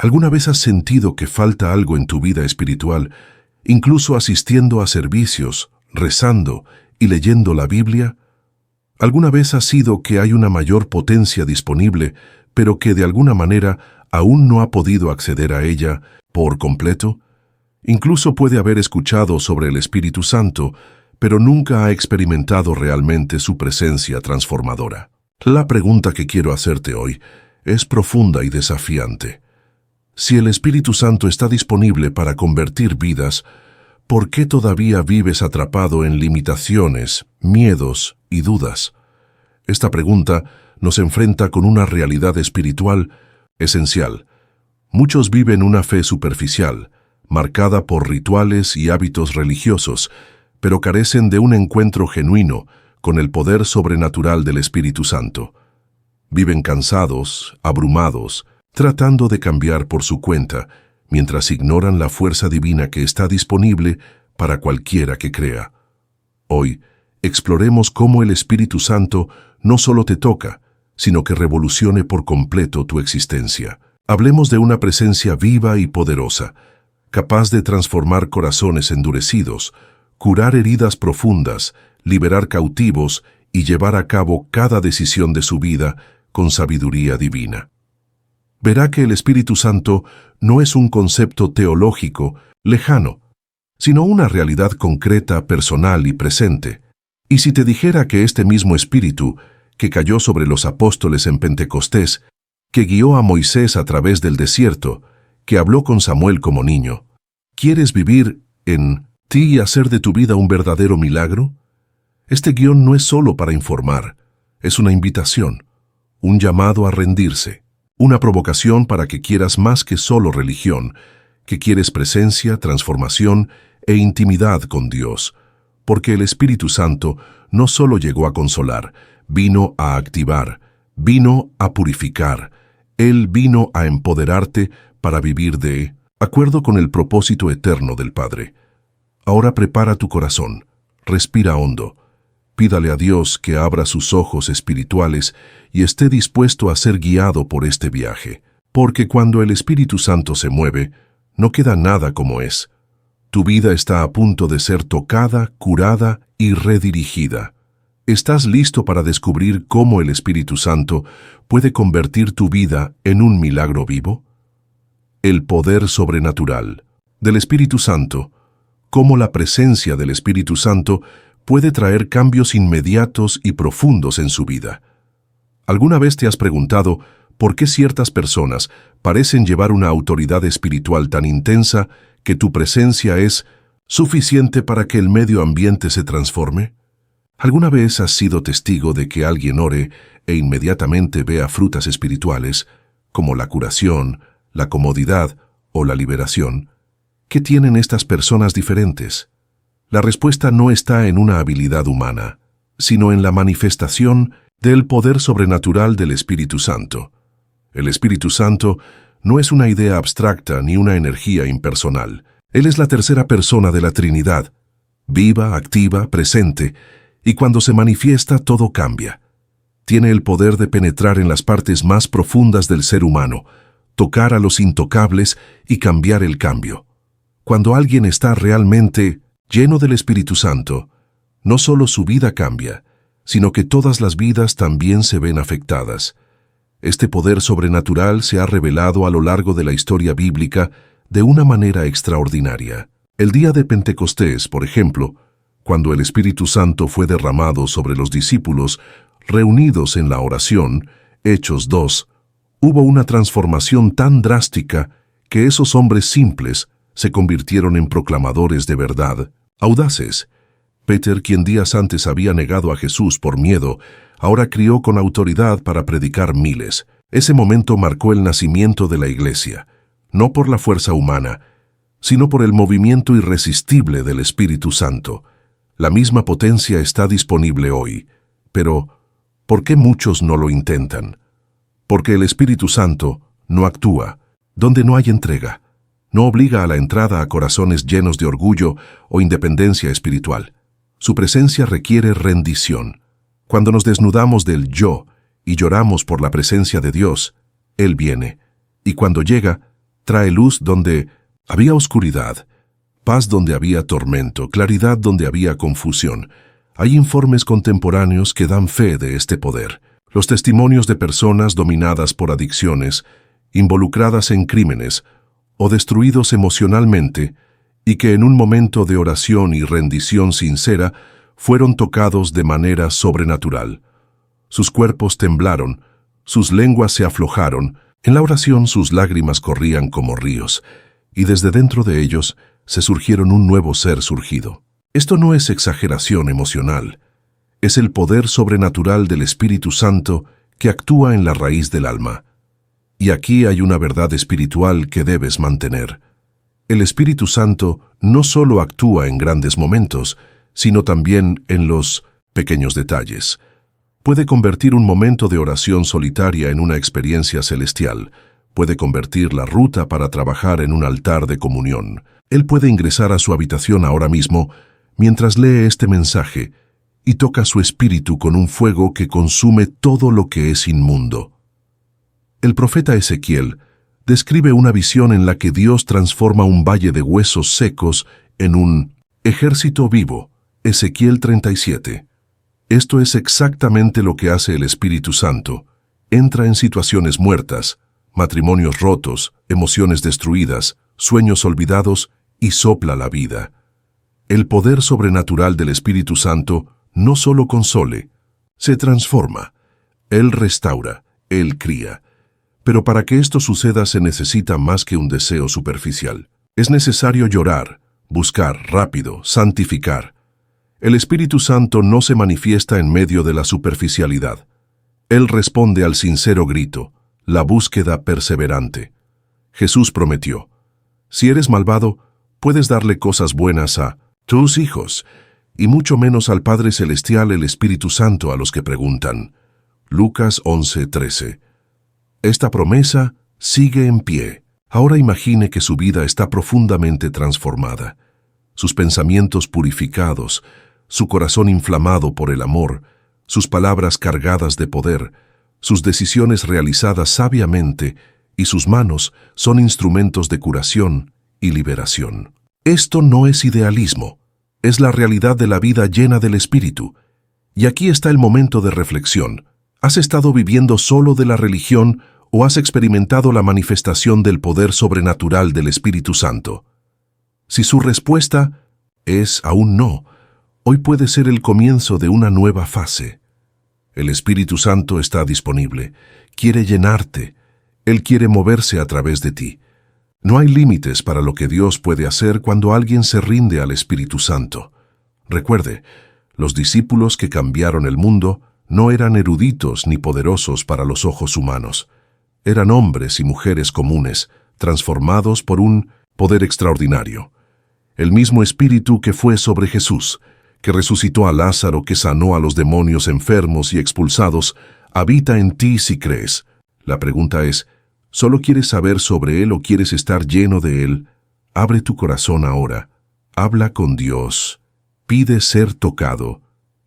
¿Alguna vez has sentido que falta algo en tu vida espiritual, incluso asistiendo a servicios, rezando y leyendo la Biblia? ¿Alguna vez ha sido que hay una mayor potencia disponible, pero que de alguna manera aún no ha podido acceder a ella por completo? Incluso puede haber escuchado sobre el Espíritu Santo, pero nunca ha experimentado realmente su presencia transformadora. La pregunta que quiero hacerte hoy es profunda y desafiante. Si el Espíritu Santo está disponible para convertir vidas, ¿por qué todavía vives atrapado en limitaciones, miedos y dudas? Esta pregunta nos enfrenta con una realidad espiritual esencial. Muchos viven una fe superficial, marcada por rituales y hábitos religiosos, pero carecen de un encuentro genuino con el poder sobrenatural del Espíritu Santo. Viven cansados, abrumados, tratando de cambiar por su cuenta, mientras ignoran la fuerza divina que está disponible para cualquiera que crea. Hoy, exploremos cómo el Espíritu Santo no solo te toca, sino que revolucione por completo tu existencia. Hablemos de una presencia viva y poderosa, capaz de transformar corazones endurecidos, curar heridas profundas, liberar cautivos y llevar a cabo cada decisión de su vida con sabiduría divina. Verá que el Espíritu Santo no es un concepto teológico lejano, sino una realidad concreta, personal y presente. Y si te dijera que este mismo Espíritu, que cayó sobre los apóstoles en Pentecostés, que guió a Moisés a través del desierto, que habló con Samuel como niño, ¿quieres vivir en ti y hacer de tu vida un verdadero milagro? Este guión no es solo para informar, es una invitación, un llamado a rendirse, una provocación para que quieras más que solo religión, que quieres presencia, transformación e intimidad con Dios, porque el Espíritu Santo no solo llegó a consolar, vino a activar, vino a purificar. Él vino a empoderarte para vivir de acuerdo con el propósito eterno del Padre. Ahora prepara tu corazón, respira hondo, pídale a Dios que abra sus ojos espirituales y esté dispuesto a ser guiado por este viaje, porque cuando el Espíritu Santo se mueve, no queda nada como es. Tu vida está a punto de ser tocada, curada y redirigida. ¿Estás listo para descubrir cómo el Espíritu Santo puede convertir tu vida en un milagro vivo? El poder sobrenatural del Espíritu Santo, cómo la presencia del Espíritu Santo puede traer cambios inmediatos y profundos en su vida. ¿Alguna vez te has preguntado por qué ciertas personas parecen llevar una autoridad espiritual tan intensa que tu presencia es suficiente para que el medio ambiente se transforme? ¿Alguna vez has sido testigo de que alguien ore e inmediatamente vea frutas espirituales, como la curación, la comodidad o la liberación? ¿Qué tienen estas personas diferentes? La respuesta no está en una habilidad humana, sino en la manifestación del poder sobrenatural del Espíritu Santo. El Espíritu Santo no es una idea abstracta ni una energía impersonal. Él es la tercera persona de la Trinidad, viva, activa, presente, y cuando se manifiesta todo cambia. Tiene el poder de penetrar en las partes más profundas del ser humano, tocar a los intocables y cambiar el cambio. Cuando alguien está realmente lleno del Espíritu Santo, no solo su vida cambia, sino que todas las vidas también se ven afectadas. Este poder sobrenatural se ha revelado a lo largo de la historia bíblica de una manera extraordinaria. El día de Pentecostés, por ejemplo, cuando el Espíritu Santo fue derramado sobre los discípulos reunidos en la oración, Hechos 2, hubo una transformación tan drástica que esos hombres simples se convirtieron en proclamadores de verdad, audaces. Peter, quien días antes había negado a Jesús por miedo, ahora crió con autoridad para predicar miles. Ese momento marcó el nacimiento de la Iglesia, no por la fuerza humana, sino por el movimiento irresistible del Espíritu Santo. La misma potencia está disponible hoy, pero ¿por qué muchos no lo intentan? Porque el Espíritu Santo no actúa donde no hay entrega, no obliga a la entrada a corazones llenos de orgullo o independencia espiritual. Su presencia requiere rendición. Cuando nos desnudamos del yo y lloramos por la presencia de Dios, Él viene, y cuando llega, Trae luz donde había oscuridad, paz donde había tormento, claridad donde había confusión. Hay informes contemporáneos que dan fe de este poder. Los testimonios de personas dominadas por adicciones, involucradas en crímenes o destruidos emocionalmente, y que en un momento de oración y rendición sincera fueron tocados de manera sobrenatural. Sus cuerpos temblaron, sus lenguas se aflojaron, en la oración sus lágrimas corrían como ríos, y desde dentro de ellos se surgieron un nuevo ser surgido. Esto no es exageración emocional, es el poder sobrenatural del Espíritu Santo que actúa en la raíz del alma. Y aquí hay una verdad espiritual que debes mantener. El Espíritu Santo no solo actúa en grandes momentos, sino también en los pequeños detalles. Puede convertir un momento de oración solitaria en una experiencia celestial. Puede convertir la ruta para trabajar en un altar de comunión. Él puede ingresar a su habitación ahora mismo mientras lee este mensaje y toca su espíritu con un fuego que consume todo lo que es inmundo. El profeta Ezequiel describe una visión en la que Dios transforma un valle de huesos secos en un ejército vivo. Ezequiel 37. Esto es exactamente lo que hace el Espíritu Santo. Entra en situaciones muertas, matrimonios rotos, emociones destruidas, sueños olvidados y sopla la vida. El poder sobrenatural del Espíritu Santo no solo console, se transforma. Él restaura, Él cría. Pero para que esto suceda se necesita más que un deseo superficial. Es necesario llorar, buscar rápido, santificar. El Espíritu Santo no se manifiesta en medio de la superficialidad. Él responde al sincero grito, la búsqueda perseverante. Jesús prometió, si eres malvado, puedes darle cosas buenas a tus hijos, y mucho menos al Padre Celestial el Espíritu Santo a los que preguntan. Lucas 11:13. Esta promesa sigue en pie. Ahora imagine que su vida está profundamente transformada. Sus pensamientos purificados, su corazón inflamado por el amor, sus palabras cargadas de poder, sus decisiones realizadas sabiamente y sus manos son instrumentos de curación y liberación. Esto no es idealismo, es la realidad de la vida llena del Espíritu. Y aquí está el momento de reflexión. ¿Has estado viviendo solo de la religión o has experimentado la manifestación del poder sobrenatural del Espíritu Santo? Si su respuesta es aún no, hoy puede ser el comienzo de una nueva fase. El Espíritu Santo está disponible, quiere llenarte, Él quiere moverse a través de ti. No hay límites para lo que Dios puede hacer cuando alguien se rinde al Espíritu Santo. Recuerde, los discípulos que cambiaron el mundo no eran eruditos ni poderosos para los ojos humanos. Eran hombres y mujeres comunes, transformados por un poder extraordinario. El mismo Espíritu que fue sobre Jesús, que resucitó a Lázaro, que sanó a los demonios enfermos y expulsados, habita en ti si crees. La pregunta es, ¿solo quieres saber sobre Él o quieres estar lleno de Él? Abre tu corazón ahora, habla con Dios, pide ser tocado,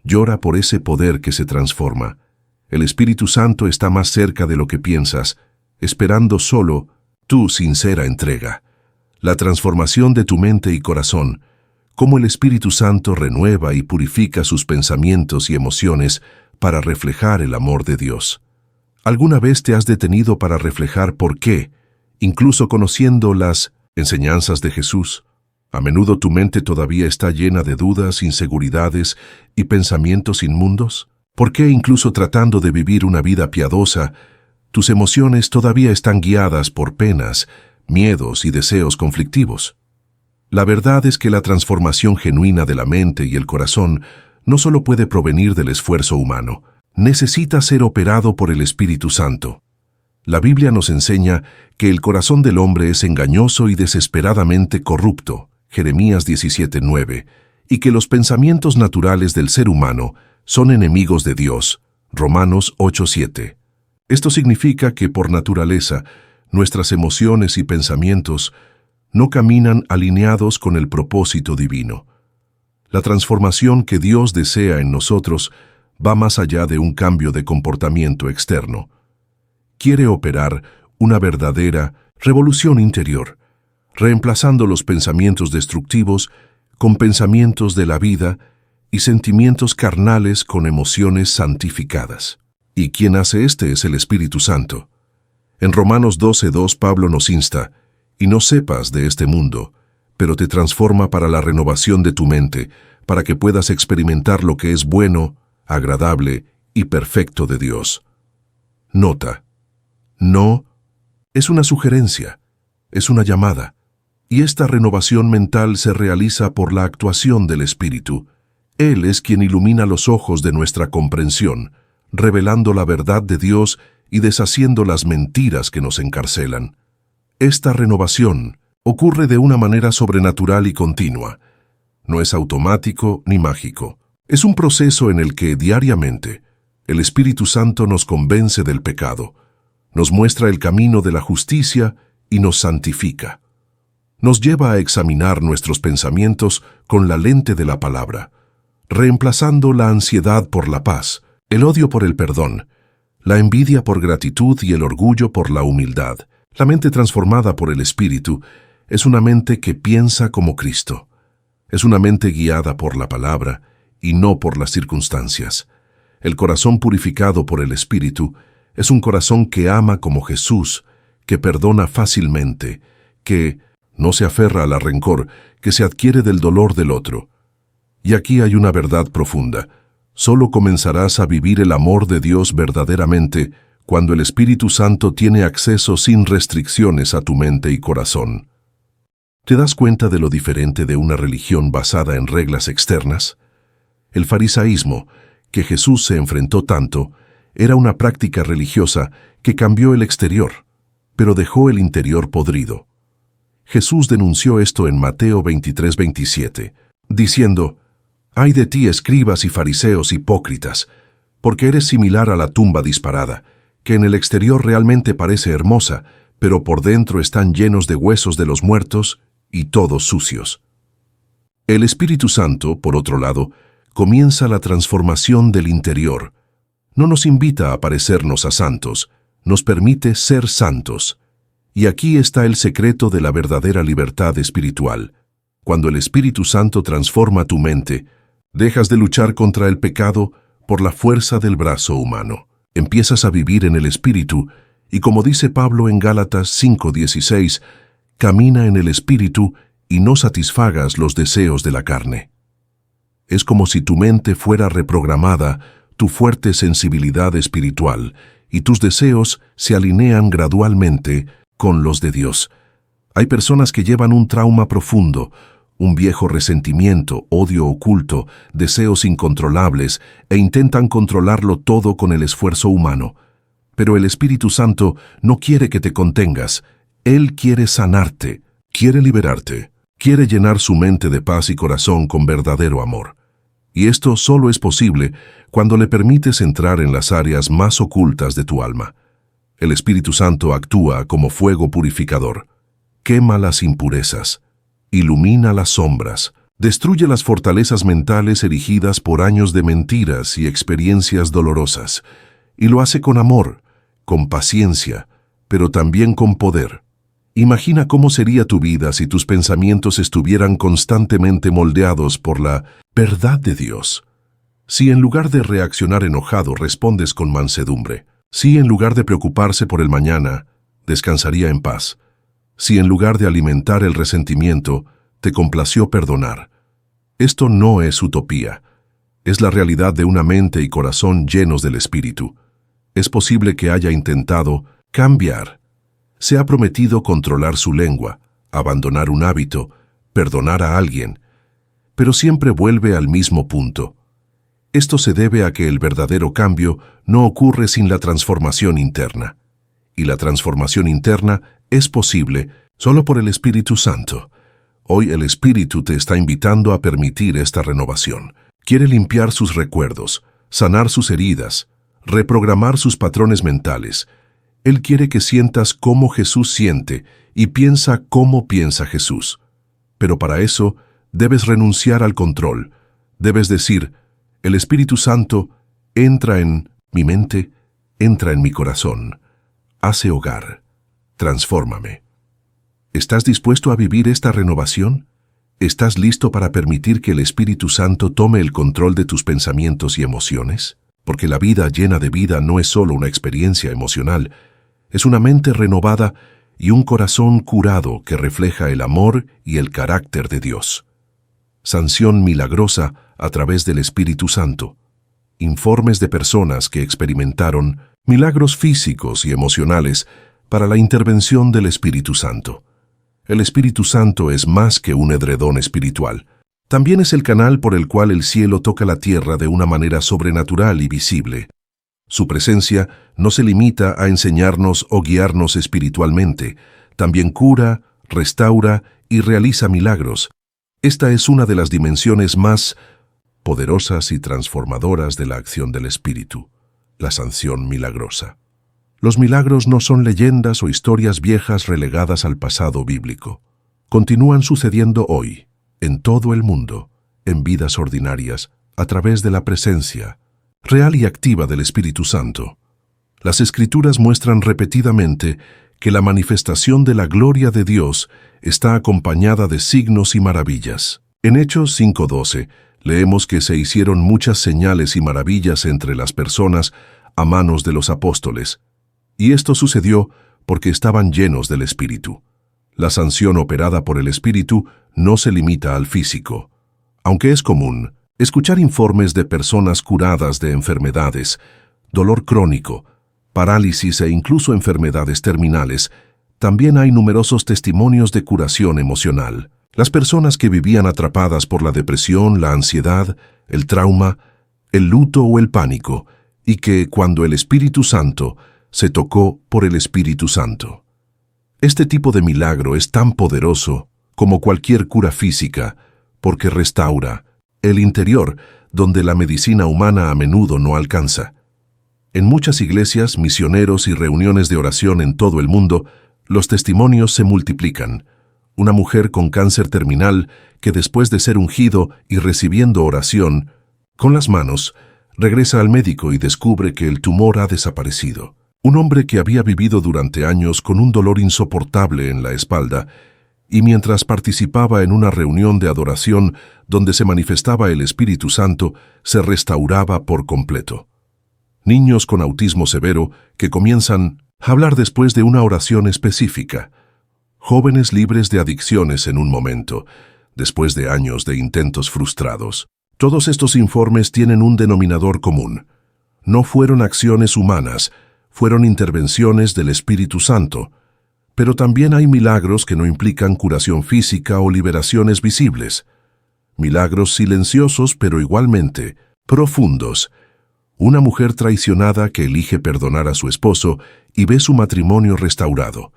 llora por ese poder que se transforma. El Espíritu Santo está más cerca de lo que piensas, esperando solo tu sincera entrega. La transformación de tu mente y corazón, cómo el Espíritu Santo renueva y purifica sus pensamientos y emociones para reflejar el amor de Dios. ¿Alguna vez te has detenido para reflejar por qué, incluso conociendo las enseñanzas de Jesús? A menudo tu mente todavía está llena de dudas, inseguridades y pensamientos inmundos. ¿Por qué, incluso tratando de vivir una vida piadosa, tus emociones todavía están guiadas por penas, miedos y deseos conflictivos? La verdad es que la transformación genuina de la mente y el corazón no solo puede provenir del esfuerzo humano, necesita ser operado por el Espíritu Santo. La Biblia nos enseña que el corazón del hombre es engañoso y desesperadamente corrupto, Jeremías 17:9, y que los pensamientos naturales del ser humano son enemigos de Dios, Romanos 8:7. Esto significa que por naturaleza, nuestras emociones y pensamientos no caminan alineados con el propósito divino. La transformación que Dios desea en nosotros va más allá de un cambio de comportamiento externo. Quiere operar una verdadera revolución interior, reemplazando los pensamientos destructivos con pensamientos de la vida y sentimientos carnales con emociones santificadas. Y quien hace este es el Espíritu Santo. En Romanos 12:2 Pablo nos insta, y no sepas de este mundo, pero te transforma para la renovación de tu mente, para que puedas experimentar lo que es bueno, agradable y perfecto de Dios. Nota: no es una sugerencia, es una llamada, y esta renovación mental se realiza por la actuación del Espíritu. Él es quien ilumina los ojos de nuestra comprensión, revelando la verdad de Dios y deshaciendo las mentiras que nos encarcelan. Esta renovación ocurre de una manera sobrenatural y continua. No es automático ni mágico. Es un proceso en el que diariamente el Espíritu Santo nos convence del pecado, nos muestra el camino de la justicia y nos santifica. Nos lleva a examinar nuestros pensamientos con la lente de la palabra, reemplazando la ansiedad por la paz, el odio por el perdón, la envidia por gratitud y el orgullo por la humildad. La mente transformada por el Espíritu es una mente que piensa como Cristo. Es una mente guiada por la palabra y no por las circunstancias. El corazón purificado por el Espíritu es un corazón que ama como Jesús, que perdona fácilmente, que no se aferra al rencor, que se adquiere del dolor del otro. Y aquí hay una verdad profunda. Solo comenzarás a vivir el amor de Dios verdaderamente cuando el Espíritu Santo tiene acceso sin restricciones a tu mente y corazón. ¿Te das cuenta de lo diferente de una religión basada en reglas externas? El farisaísmo, que Jesús se enfrentó tanto, era una práctica religiosa que cambió el exterior, pero dejó el interior podrido. Jesús denunció esto en Mateo 23:27, diciendo: «Ay de ti, escribas y fariseos hipócritas, porque eres similar a la tumba disparada, que en el exterior realmente parece hermosa, pero por dentro están llenos de huesos de los muertos y todos sucios». El Espíritu Santo, por otro lado, comienza la transformación del interior. No nos invita a parecernos a santos, nos permite ser santos. Y aquí está el secreto de la verdadera libertad espiritual. Cuando el Espíritu Santo transforma tu mente, dejas de luchar contra el pecado por la fuerza del brazo humano. Empiezas a vivir en el Espíritu y, como dice Pablo en Gálatas 5:16, camina en el Espíritu y no satisfagas los deseos de la carne. Es como si tu mente fuera reprogramada, tu fuerte sensibilidad espiritual, y tus deseos se alinean gradualmente con los de Dios. Hay personas que llevan un trauma profundo, un viejo resentimiento, odio oculto, deseos incontrolables, e intentan controlarlo todo con el esfuerzo humano. Pero el Espíritu Santo no quiere que te contengas. Él quiere sanarte, quiere liberarte, quiere llenar su mente de paz y corazón con verdadero amor. Y esto solo es posible cuando le permites entrar en las áreas más ocultas de tu alma. El Espíritu Santo actúa como fuego purificador. Quema las impurezas, ilumina las sombras, destruye las fortalezas mentales erigidas por años de mentiras y experiencias dolorosas, y lo hace con amor, con paciencia, pero también con poder. Imagina cómo sería tu vida si tus pensamientos estuvieran constantemente moldeados por la verdad de Dios. Si en lugar de reaccionar enojado respondes con mansedumbre. Si en lugar de preocuparse por el mañana, descansaría en paz. Si en lugar de alimentar el resentimiento, te complació perdonar. Esto no es utopía. Es la realidad de una mente y corazón llenos del Espíritu. Es posible que haya intentado cambiar. Se ha prometido controlar su lengua, abandonar un hábito, perdonar a alguien, pero siempre vuelve al mismo punto. Esto se debe a que el verdadero cambio no ocurre sin la transformación interna. Y la transformación interna es posible solo por el Espíritu Santo. Hoy el Espíritu te está invitando a permitir esta renovación. Quiere limpiar sus recuerdos, sanar sus heridas, reprogramar sus patrones mentales. Él quiere que sientas cómo Jesús siente y piensa cómo piensa Jesús. Pero para eso debes renunciar al control. Debes decir: el Espíritu Santo entra en mi mente, entra en mi corazón, hace hogar, transfórmame. ¿Estás dispuesto a vivir esta renovación? ¿Estás listo para permitir que el Espíritu Santo tome el control de tus pensamientos y emociones? Porque la vida llena de vida no es solo una experiencia emocional, es una mente renovada y un corazón curado que refleja el amor y el carácter de Dios. Sanción milagrosa a través del Espíritu Santo. Informes de personas que experimentaron milagros físicos y emocionales para la intervención del Espíritu Santo. El Espíritu Santo es más que un edredón espiritual. También es el canal por el cual el cielo toca la tierra de una manera sobrenatural y visible. Su presencia no se limita a enseñarnos o guiarnos espiritualmente, también cura, restaura y realiza milagros. Esta es una de las dimensiones más poderosas y transformadoras de la acción del Espíritu, la sanción milagrosa. Los milagros no son leyendas o historias viejas relegadas al pasado bíblico. Continúan sucediendo hoy, en todo el mundo, en vidas ordinarias, a través de la presencia real y activa del Espíritu Santo. Las Escrituras muestran repetidamente que la manifestación de la gloria de Dios está acompañada de signos y maravillas. En Hechos 5:12 leemos que se hicieron muchas señales y maravillas entre las personas a manos de los apóstoles, y esto sucedió porque estaban llenos del Espíritu. La sanción operada por el Espíritu no se limita al físico. Aunque es común escuchar informes de personas curadas de enfermedades, dolor crónico, parálisis e incluso enfermedades terminales, también hay numerosos testimonios de curación emocional. Las personas que vivían atrapadas por la depresión, la ansiedad, el trauma, el luto o el pánico, y que, cuando el Espíritu Santo se tocó por el Espíritu Santo. Este tipo de milagro es tan poderoso como cualquier cura física, porque restaura el interior, donde la medicina humana a menudo no alcanza. En muchas iglesias, misioneros y reuniones de oración en todo el mundo, los testimonios se multiplican. Una mujer con cáncer terminal que, después de ser ungido y recibiendo oración con las manos, regresa al médico y descubre que el tumor ha desaparecido. Un hombre que había vivido durante años con un dolor insoportable en la espalda, y mientras participaba en una reunión de adoración donde se manifestaba el Espíritu Santo, se restauraba por completo. Niños con autismo severo que comienzan a hablar después de una oración específica. Jóvenes libres de adicciones en un momento, después de años de intentos frustrados. Todos estos informes tienen un denominador común. No fueron acciones humanas, fueron intervenciones del Espíritu Santo. Pero también hay milagros que no implican curación física o liberaciones visibles. Milagros silenciosos pero igualmente profundos. Una mujer traicionada que elige perdonar a su esposo y ve su matrimonio restaurado.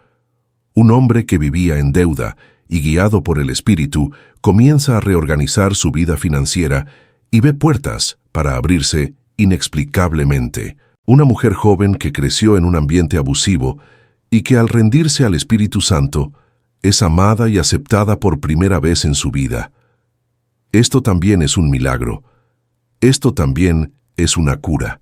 Un hombre que vivía en deuda y, guiado por el Espíritu, comienza a reorganizar su vida financiera y ve puertas para abrirse inexplicablemente. Una mujer joven que creció en un ambiente abusivo y que, al rendirse al Espíritu Santo, es amada y aceptada por primera vez en su vida. Esto también es un milagro. Esto también es una cura.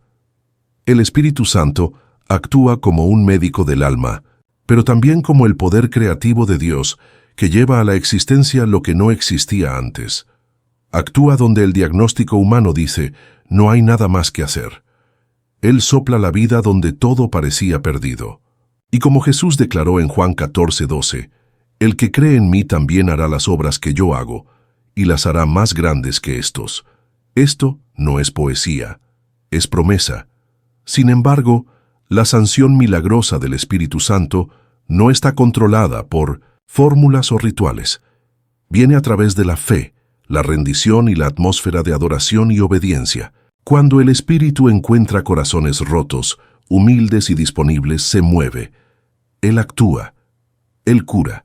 El Espíritu Santo actúa como un médico del alma, pero también como el poder creativo de Dios que lleva a la existencia lo que no existía antes. Actúa donde el diagnóstico humano dice, no hay nada más que hacer. Él sopla la vida donde todo parecía perdido. Y como Jesús declaró en Juan 14:12, el que cree en mí también hará las obras que yo hago, y las hará más grandes que estos. Esto no es poesía, es promesa. Sin embargo, la sanción milagrosa del Espíritu Santo no está controlada por fórmulas o rituales. Viene a través de la fe, la rendición y la atmósfera de adoración y obediencia. Cuando el Espíritu encuentra corazones rotos, humildes y disponibles, se mueve. Él actúa. Él cura.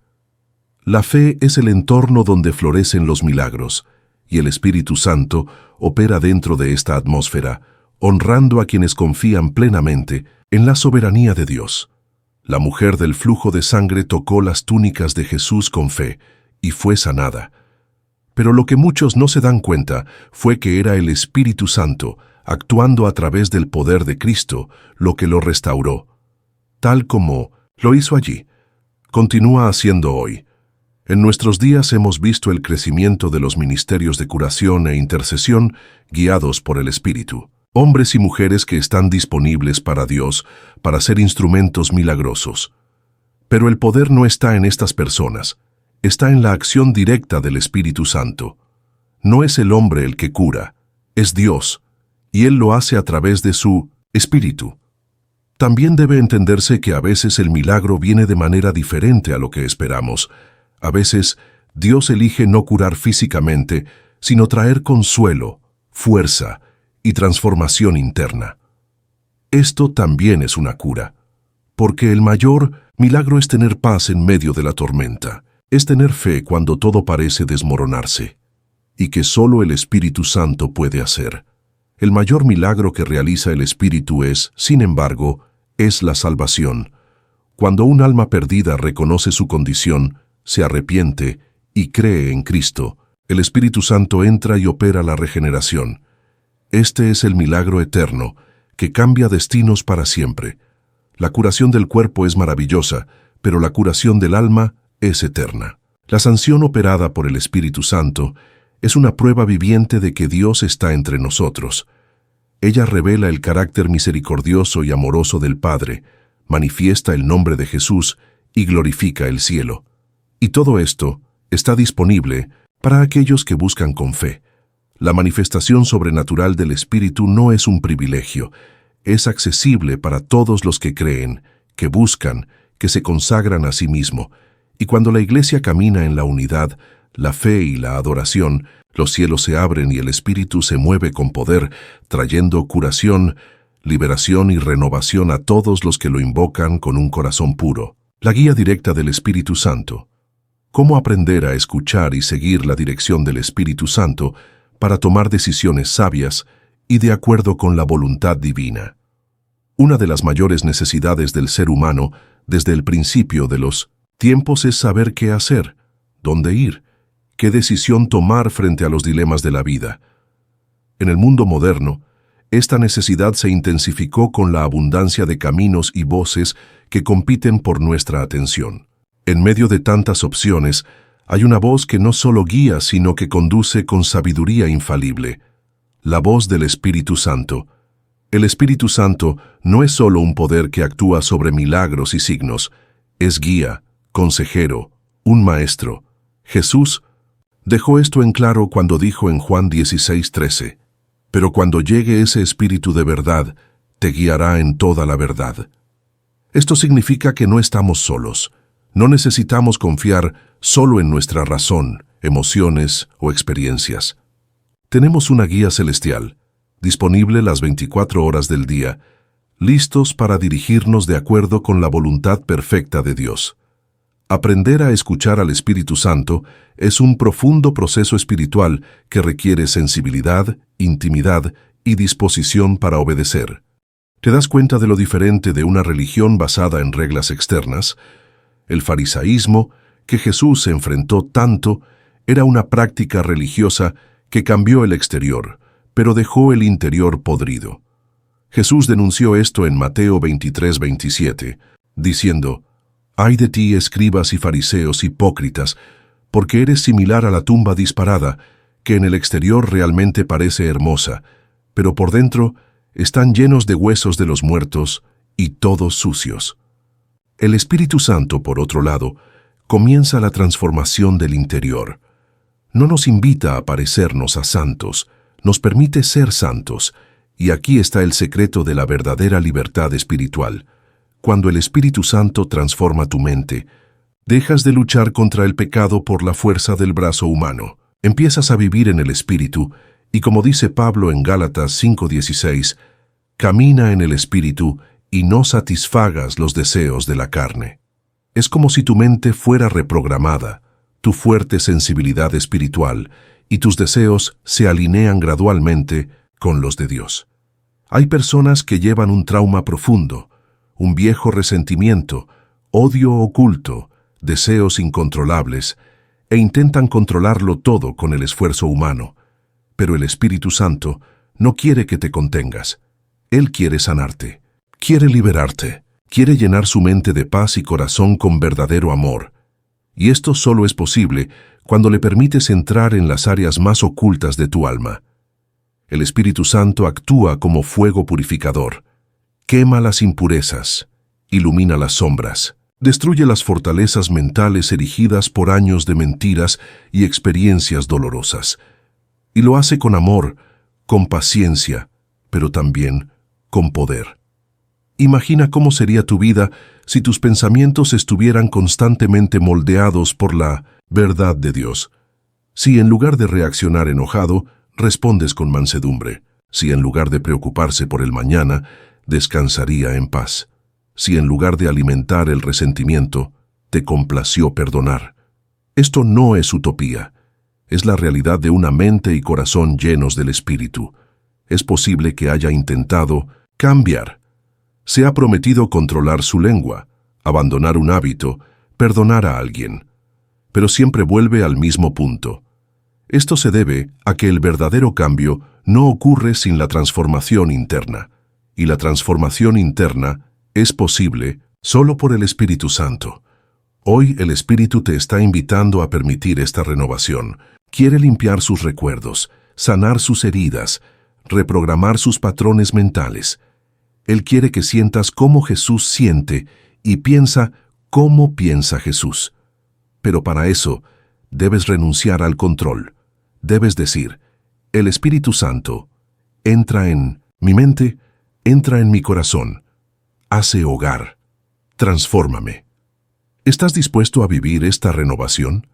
La fe es el entorno donde florecen los milagros, y el Espíritu Santo opera dentro de esta atmósfera, honrando a quienes confían plenamente en la soberanía de Dios. La mujer del flujo de sangre tocó las túnicas de Jesús con fe y fue sanada. Pero lo que muchos no se dan cuenta fue que era el Espíritu Santo, actuando a través del poder de Cristo, lo que lo restauró. Tal como lo hizo allí, continúa haciendo hoy. En nuestros días hemos visto el crecimiento de los ministerios de curación e intercesión guiados por el Espíritu. Hombres y mujeres que están disponibles para Dios para ser instrumentos milagrosos. Pero el poder no está en estas personas, está en la acción directa del Espíritu Santo. No es el hombre el que cura, es Dios, y Él lo hace a través de su Espíritu. También debe entenderse que a veces el milagro viene de manera diferente a lo que esperamos. A veces Dios elige no curar físicamente, sino traer consuelo, fuerza y transformación interna. Esto también es una cura, porque el mayor milagro es tener paz en medio de la tormenta, es tener fe cuando todo parece desmoronarse, y que solo el Espíritu Santo puede hacer. El mayor milagro que realiza el Espíritu es, sin embargo, es la salvación. Cuando un alma perdida reconoce su condición, se arrepiente y cree en Cristo, el Espíritu Santo entra y opera la regeneración. Este es el milagro eterno, que cambia destinos para siempre. La curación del cuerpo es maravillosa, pero la curación del alma es eterna. La sanción operada por el Espíritu Santo es una prueba viviente de que Dios está entre nosotros. Ella revela el carácter misericordioso y amoroso del Padre, manifiesta el nombre de Jesús y glorifica el cielo. Y todo esto está disponible para aquellos que buscan con fe. La manifestación sobrenatural del Espíritu no es un privilegio, es accesible para todos los que creen, que buscan, que se consagran a sí mismo. Y cuando la Iglesia camina en la unidad, la fe y la adoración, los cielos se abren y el Espíritu se mueve con poder, trayendo curación, liberación y renovación a todos los que lo invocan con un corazón puro. La guía directa del Espíritu Santo. ¿Cómo aprender a escuchar y seguir la dirección del Espíritu Santo para tomar decisiones sabias y de acuerdo con la voluntad divina? Una de las mayores necesidades del ser humano desde el principio de los tiempos es saber qué hacer, dónde ir, qué decisión tomar frente a los dilemas de la vida. En el mundo moderno, esta necesidad se intensificó con la abundancia de caminos y voces que compiten por nuestra atención. En medio de tantas opciones, hay una voz que no solo guía, sino que conduce con sabiduría infalible. La voz del Espíritu Santo. El Espíritu Santo no es solo un poder que actúa sobre milagros y signos, es guía, consejero, un maestro. Jesús dejó esto en claro cuando dijo en Juan 16:13, «Pero cuando llegue ese Espíritu de verdad, te guiará en toda la verdad». Esto significa que no estamos solos. No necesitamos confiar solo en nuestra razón, emociones o experiencias. Tenemos una guía celestial, disponible las 24 horas del día, listos para dirigirnos de acuerdo con la voluntad perfecta de Dios. Aprender a escuchar al Espíritu Santo es un profundo proceso espiritual que requiere sensibilidad, intimidad y disposición para obedecer. ¿Te das cuenta de lo diferente de una religión basada en reglas externas? El farisaísmo, que Jesús se enfrentó tanto, era una práctica religiosa que cambió el exterior, pero dejó el interior podrido. Jesús denunció esto en Mateo 23:27, diciendo, «Ay de ti, escribas y fariseos hipócritas, porque eres similar a la tumba disparada, que en el exterior realmente parece hermosa, pero por dentro están llenos de huesos de los muertos y todos sucios». El Espíritu Santo, por otro lado, comienza la transformación del interior. No nos invita a parecernos a santos, nos permite ser santos, y aquí está el secreto de la verdadera libertad espiritual. Cuando el Espíritu Santo transforma tu mente, dejas de luchar contra el pecado por la fuerza del brazo humano. Empiezas a vivir en el Espíritu, y como dice Pablo en Gálatas 5:16, camina en el Espíritu y no satisfagas los deseos de la carne. Es como si tu mente fuera reprogramada, tu fuerte sensibilidad espiritual y tus deseos se alinean gradualmente con los de Dios. Hay personas que llevan un trauma profundo, un viejo resentimiento, odio oculto, deseos incontrolables, e intentan controlarlo todo con el esfuerzo humano. Pero el Espíritu Santo no quiere que te contengas. Él quiere sanarte, quiere liberarte, Quiere llenar su mente de paz y corazón con verdadero amor. Y esto solo es posible cuando le permites entrar en las áreas más ocultas de tu alma. El Espíritu Santo actúa como fuego purificador. Quema las impurezas, ilumina las sombras, destruye las fortalezas mentales erigidas por años de mentiras y experiencias dolorosas. Y lo hace con amor, con paciencia, pero también con poder. Imagina cómo sería tu vida si tus pensamientos estuvieran constantemente moldeados por la verdad de Dios. Si en lugar de reaccionar enojado, respondes con mansedumbre. Si en lugar de preocuparse por el mañana, descansaría en paz. Si en lugar de alimentar el resentimiento, te complació perdonar. Esto no es utopía. Es la realidad de una mente y corazón llenos del Espíritu. Es posible que haya intentado cambiar. Se ha prometido controlar su lengua, abandonar un hábito, perdonar a alguien. Pero siempre vuelve al mismo punto. Esto se debe a que el verdadero cambio no ocurre sin la transformación interna. Y la transformación interna es posible solo por el Espíritu Santo. Hoy el Espíritu te está invitando a permitir esta renovación. Quiere limpiar sus recuerdos, sanar sus heridas, reprogramar sus patrones mentales. Él quiere que sientas cómo Jesús siente y piensa cómo piensa Jesús. Pero para eso, debes renunciar al control. Debes decir, el Espíritu Santo entra en mi mente, entra en mi corazón, hace hogar, transfórmame. ¿Estás dispuesto a vivir esta renovación?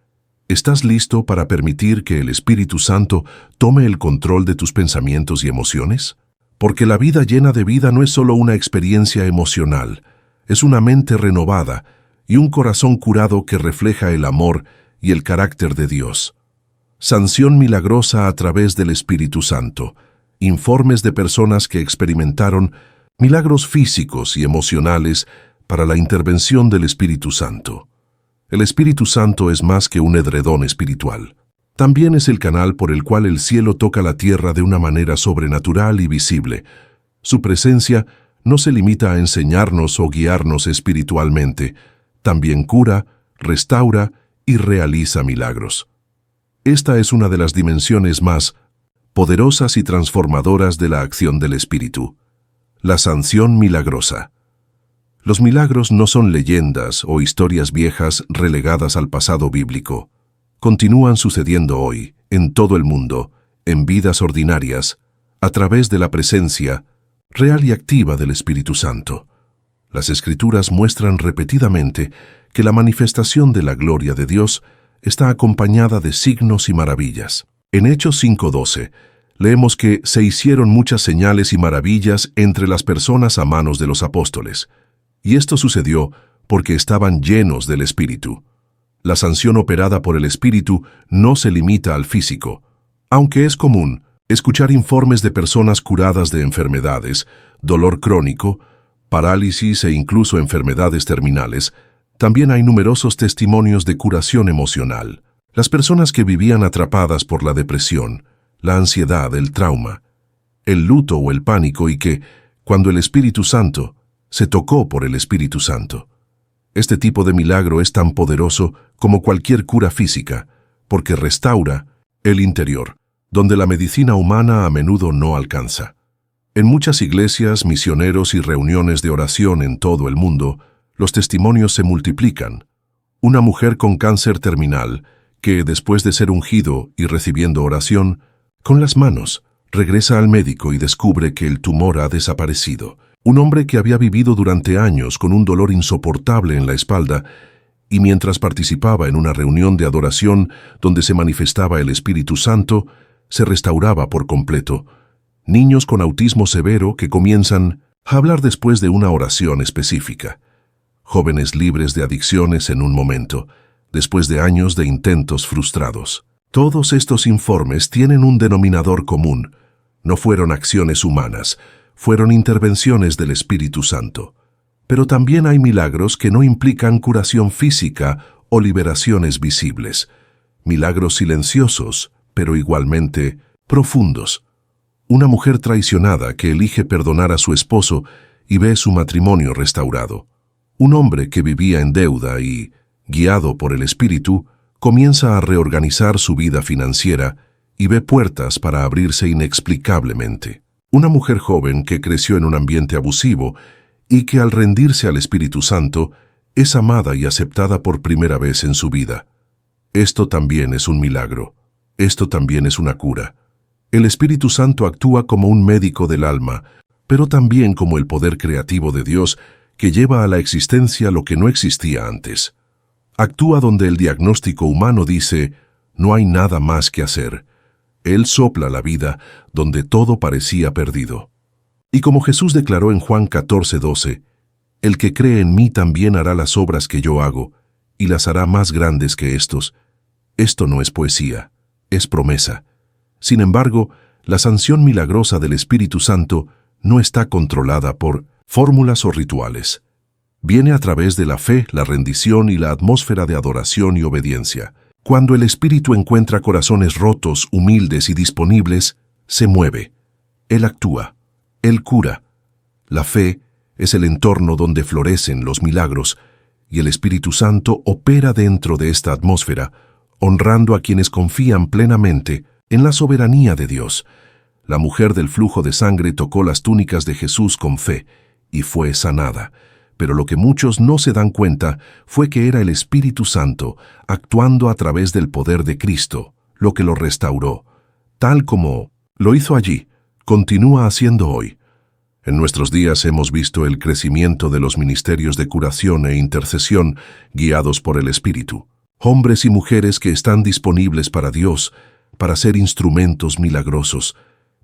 ¿Estás listo para permitir que el Espíritu Santo tome el control de tus pensamientos y emociones? Porque la vida llena de vida no es solo una experiencia emocional, es una mente renovada y un corazón curado que refleja el amor y el carácter de Dios. Sanción milagrosa a través del Espíritu Santo. Informes de personas que experimentaron milagros físicos y emocionales para la intervención del Espíritu Santo. El Espíritu Santo es más que un edredón espiritual. También es el canal por el cual el cielo toca la tierra de una manera sobrenatural y visible. Su presencia no se limita a enseñarnos o guiarnos espiritualmente, también cura, restaura y realiza milagros. Esta es una de las dimensiones más poderosas y transformadoras de la acción del Espíritu. La sanción milagrosa. Los milagros no son leyendas o historias viejas relegadas al pasado bíblico. Continúan sucediendo hoy, en todo el mundo, en vidas ordinarias, a través de la presencia real y activa del Espíritu Santo. Las Escrituras muestran repetidamente que la manifestación de la gloria de Dios está acompañada de signos y maravillas. En Hechos 5:12, leemos que se hicieron muchas señales y maravillas entre las personas a manos de los apóstoles. Y esto sucedió porque estaban llenos del Espíritu. La sanción operada por el Espíritu no se limita al físico. Aunque es común escuchar informes de personas curadas de enfermedades, dolor crónico, parálisis e incluso enfermedades terminales, también hay numerosos testimonios de curación emocional. Las personas que vivían atrapadas por la depresión, la ansiedad, el trauma, el luto o el pánico y que, cuando el Espíritu Santo, se tocó por el Espíritu Santo. Este tipo de milagro es tan poderoso como cualquier cura física, porque restaura el interior, donde la medicina humana a menudo no alcanza. En muchas iglesias, misioneros y reuniones de oración en todo el mundo, los testimonios se multiplican. Una mujer con cáncer terminal, que después de ser ungido y recibiendo oración, con las manos, regresa al médico y descubre que el tumor ha desaparecido. Un hombre que había vivido durante años con un dolor insoportable en la espalda y mientras participaba en una reunión de adoración donde se manifestaba el Espíritu Santo, se restauraba por completo. Niños con autismo severo que comienzan a hablar después de una oración específica. Jóvenes libres de adicciones en un momento, después de años de intentos frustrados. Todos estos informes tienen un denominador común. No fueron acciones humanas, fueron intervenciones del Espíritu Santo. Pero también hay milagros que no implican curación física o liberaciones visibles. Milagros silenciosos, pero igualmente profundos. Una mujer traicionada que elige perdonar a su esposo y ve su matrimonio restaurado. Un hombre que vivía en deuda y, guiado por el Espíritu, comienza a reorganizar su vida financiera y ve puertas para abrirse inexplicablemente. Una mujer joven que creció en un ambiente abusivo y que al rendirse al Espíritu Santo es amada y aceptada por primera vez en su vida. Esto también es un milagro. Esto también es una cura. El Espíritu Santo actúa como un médico del alma, pero también como el poder creativo de Dios que lleva a la existencia lo que no existía antes. Actúa donde el diagnóstico humano dice, no hay nada más que hacer. Él sopla la vida donde todo parecía perdido. Y como Jesús declaró en Juan 14:12, el que cree en mí también hará las obras que yo hago, y las hará más grandes que estos. Esto no es poesía, es promesa. Sin embargo, la sanción milagrosa del Espíritu Santo no está controlada por fórmulas o rituales. Viene a través de la fe, la rendición y la atmósfera de adoración y obediencia. Cuando el Espíritu encuentra corazones rotos, humildes y disponibles, se mueve. Él actúa. Él cura. La fe es el entorno donde florecen los milagros, y el Espíritu Santo opera dentro de esta atmósfera, honrando a quienes confían plenamente en la soberanía de Dios. La mujer del flujo de sangre tocó las túnicas de Jesús con fe y fue sanada. Pero lo que muchos no se dan cuenta fue que era el Espíritu Santo actuando a través del poder de Cristo, lo que lo restauró. Tal como lo hizo allí, continúa haciendo hoy. En nuestros días hemos visto el crecimiento de los ministerios de curación e intercesión guiados por el Espíritu. Hombres y mujeres que están disponibles para Dios, para ser instrumentos milagrosos.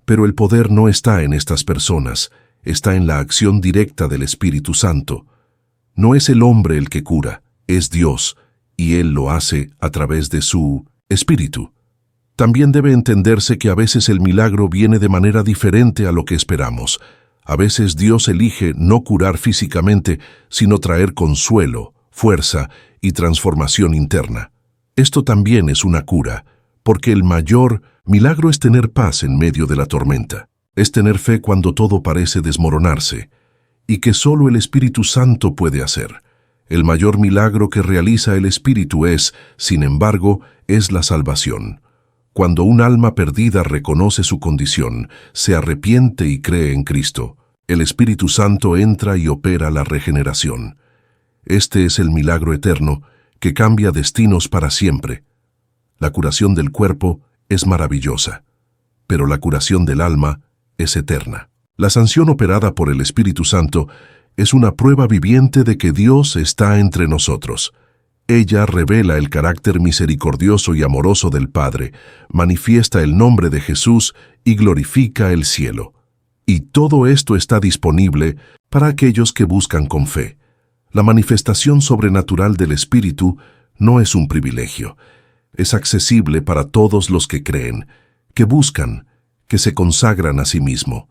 Pero el poder no está en estas personas, está en la acción directa del Espíritu Santo. No es el hombre el que cura, es Dios, y Él lo hace a través de su Espíritu. También debe entenderse que a veces el milagro viene de manera diferente a lo que esperamos. A veces Dios elige no curar físicamente, sino traer consuelo, fuerza y transformación interna. Esto también es una cura, porque el mayor milagro es tener paz en medio de la tormenta. Es tener fe cuando todo parece desmoronarse, y que solo el Espíritu Santo puede hacer. El mayor milagro que realiza el Espíritu es, sin embargo, es la salvación. Cuando un alma perdida reconoce su condición, se arrepiente y cree en Cristo, el Espíritu Santo entra y opera la regeneración. Este es el milagro eterno que cambia destinos para siempre. La curación del cuerpo es maravillosa, pero la curación del alma es eterna. La sanción operada por el Espíritu Santo es una prueba viviente de que Dios está entre nosotros. Ella revela el carácter misericordioso y amoroso del Padre, manifiesta el nombre de Jesús y glorifica el cielo. Y todo esto está disponible para aquellos que buscan con fe. La manifestación sobrenatural del Espíritu no es un privilegio. Es accesible para todos los que creen, que buscan, que se consagran a sí mismo.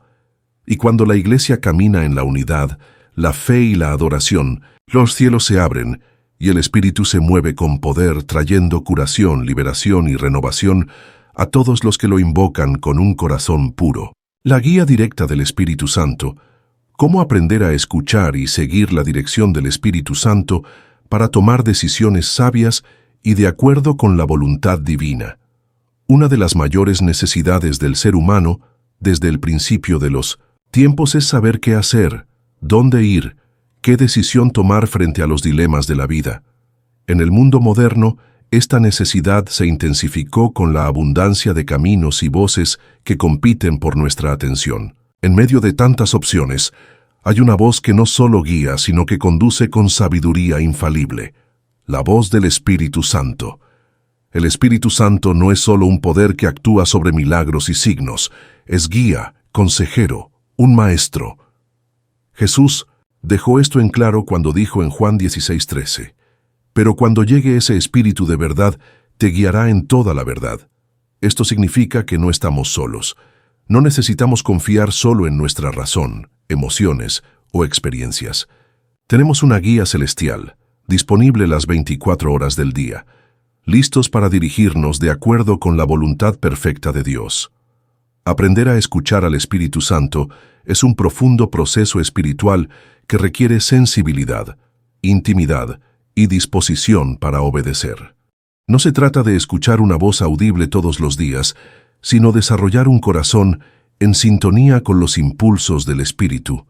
Y cuando la Iglesia camina en la unidad, la fe y la adoración, los cielos se abren y el Espíritu se mueve con poder, trayendo curación, liberación y renovación a todos los que lo invocan con un corazón puro. La guía directa del Espíritu Santo. ¿Cómo aprender a escuchar y seguir la dirección del Espíritu Santo para tomar decisiones sabias y de acuerdo con la voluntad divina? Una de las mayores necesidades del ser humano, desde el principio de los tiempos, es saber qué hacer, dónde ir, qué decisión tomar frente a los dilemas de la vida. En el mundo moderno, esta necesidad se intensificó con la abundancia de caminos y voces que compiten por nuestra atención. En medio de tantas opciones, hay una voz que no solo guía, sino que conduce con sabiduría infalible. La voz del Espíritu Santo. El Espíritu Santo no es solo un poder que actúa sobre milagros y signos, es guía, consejero, un maestro. Jesús dejó esto en claro cuando dijo en Juan 16:13, «Pero cuando llegue ese Espíritu de verdad, te guiará en toda la verdad». Esto significa que no estamos solos. No necesitamos confiar solo en nuestra razón, emociones o experiencias. Tenemos una guía celestial, disponible las 24 horas del día, listos para dirigirnos de acuerdo con la voluntad perfecta de Dios. Aprender a escuchar al Espíritu Santo es un profundo proceso espiritual que requiere sensibilidad, intimidad y disposición para obedecer. No se trata de escuchar una voz audible todos los días, sino desarrollar un corazón en sintonía con los impulsos del Espíritu.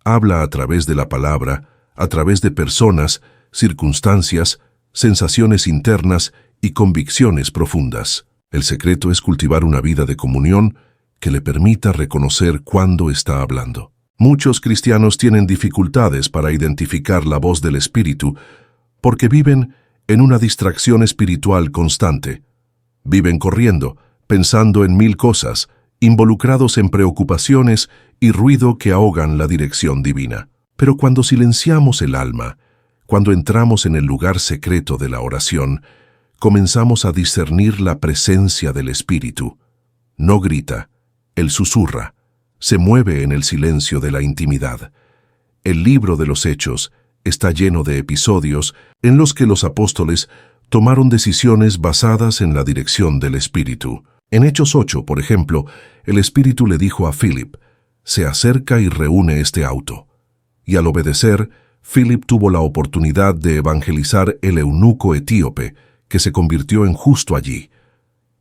Habla a través de la palabra, a través de personas, circunstancias, sensaciones internas y convicciones profundas. El secreto es cultivar una vida de comunión que le permita reconocer cuándo está hablando. Muchos cristianos tienen dificultades para identificar la voz del Espíritu porque viven en una distracción espiritual constante. Viven corriendo, pensando en mil cosas, involucrados en preocupaciones y ruido que ahogan la dirección divina. Pero cuando silenciamos el alma, cuando entramos en el lugar secreto de la oración, comenzamos a discernir la presencia del Espíritu. No grita, él susurra, se mueve en el silencio de la intimidad. El libro de los Hechos está lleno de episodios en los que los apóstoles tomaron decisiones basadas en la dirección del Espíritu. En Hechos 8, por ejemplo, el Espíritu le dijo a Philip, se acerca y reúne este auto. Y al obedecer, Philip tuvo la oportunidad de evangelizar el eunuco etíope, que se convirtió en justo allí.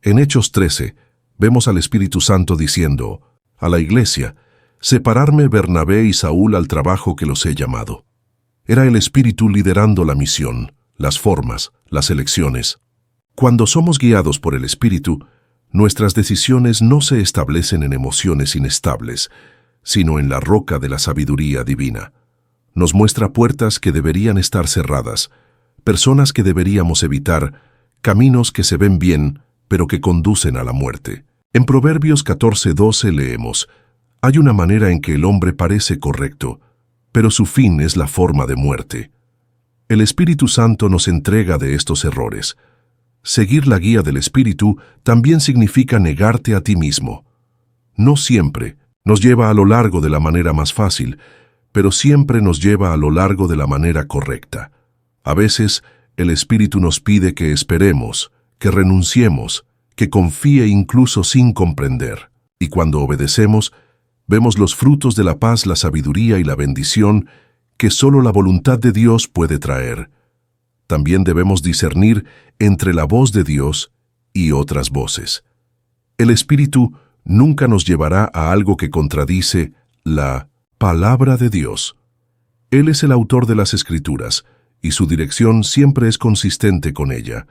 En Hechos 13, vemos al Espíritu Santo diciendo a la iglesia, separarme Bernabé y Saúl al trabajo que los he llamado. Era el Espíritu liderando la misión, las formas, las elecciones. Cuando somos guiados por el Espíritu, nuestras decisiones no se establecen en emociones inestables, sino en la roca de la sabiduría divina. Nos muestra puertas que deberían estar cerradas, personas que deberíamos evitar, caminos que se ven bien, pero que conducen a la muerte. En Proverbios 14:12 leemos, hay una manera en que el hombre parece correcto, pero su fin es la forma de muerte. El Espíritu Santo nos entrega de estos errores. Seguir la guía del Espíritu también significa negarte a ti mismo. No siempre nos lleva a lo largo de la manera más fácil, pero siempre nos lleva a lo largo de la manera correcta. A veces, el Espíritu nos pide que esperemos, que renunciemos, que confíe incluso sin comprender. Y cuando obedecemos, vemos los frutos de la paz, la sabiduría y la bendición que solo la voluntad de Dios puede traer. También debemos discernir entre la voz de Dios y otras voces. El Espíritu nunca nos llevará a algo que contradice la palabra de Dios. Él es el autor de las Escrituras, y su dirección siempre es consistente con ella.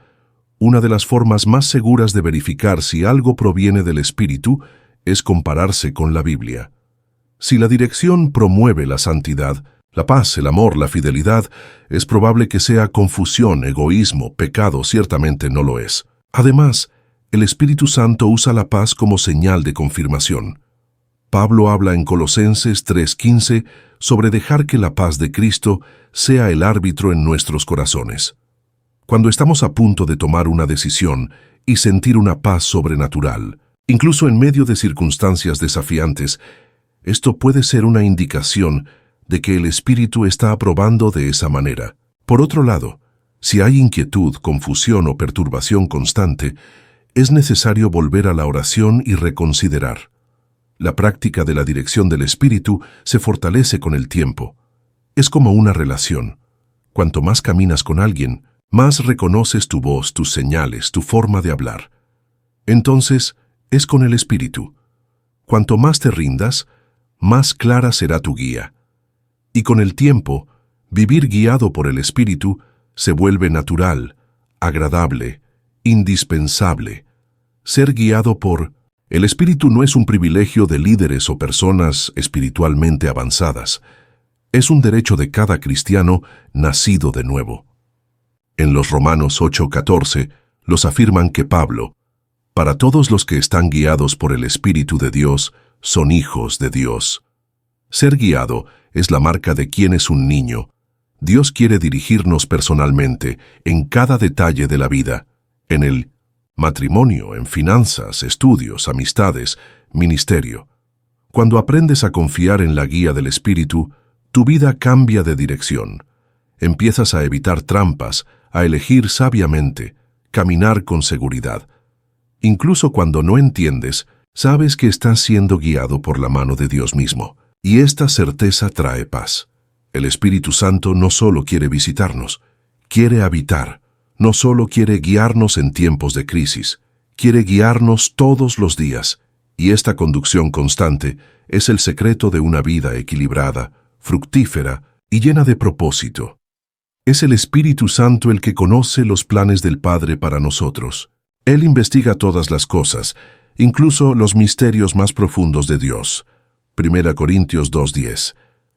Una de las formas más seguras de verificar si algo proviene del Espíritu es compararse con la Biblia. Si la dirección promueve la santidad, la paz, el amor, la fidelidad, es probable que sea confusión, egoísmo, pecado, ciertamente no lo es. Además, el Espíritu Santo usa la paz como señal de confirmación. Pablo habla en Colosenses 3:15 sobre dejar que la paz de Cristo sea el árbitro en nuestros corazones. Cuando estamos a punto de tomar una decisión y sentir una paz sobrenatural, incluso en medio de circunstancias desafiantes, esto puede ser una indicación de que el Espíritu está aprobando de esa manera. Por otro lado, si hay inquietud, confusión o perturbación constante, es necesario volver a la oración y reconsiderar. La práctica de la dirección del Espíritu se fortalece con el tiempo. Es como una relación. Cuanto más caminas con alguien, más reconoces tu voz, tus señales, tu forma de hablar. Entonces, es con el Espíritu. Cuanto más te rindas, más clara será tu guía. Y con el tiempo, vivir guiado por el Espíritu se vuelve natural, agradable, indispensable. Ser guiado por el Espíritu no es un privilegio de líderes o personas espiritualmente avanzadas. Es un derecho de cada cristiano nacido de nuevo. En los Romanos 8:14 los afirman que Pablo, para todos los que están guiados por el Espíritu de Dios, son hijos de Dios. Ser guiado es la marca de quien es un niño. Dios quiere dirigirnos personalmente en cada detalle de la vida, en el matrimonio, en finanzas, estudios, amistades, ministerio. Cuando aprendes a confiar en la guía del Espíritu, tu vida cambia de dirección. Empiezas a evitar trampas, a elegir sabiamente, caminar con seguridad. Incluso cuando no entiendes, Sabes que estás siendo guiado por la mano de Dios mismo, y esta certeza trae paz. El Espíritu Santo no solo quiere visitarnos, quiere habitar. No solo quiere guiarnos en tiempos de crisis, quiere guiarnos todos los días, y esta conducción constante es el secreto de una vida equilibrada, fructífera y llena de propósito. Es el Espíritu Santo el que conoce los planes del Padre para nosotros. Él investiga todas las cosas, incluso los misterios más profundos de Dios. 1 Corintios 2:10.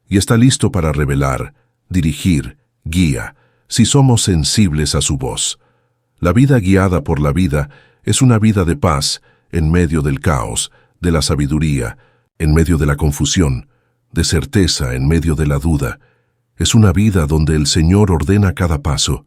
Y está listo para revelar, dirigir, guía, si somos sensibles a su voz. La vida guiada por la vida es una vida de paz en medio del caos, de la sabiduría, en medio de la confusión, de certeza en medio de la duda. Es una vida donde el Señor ordena cada paso.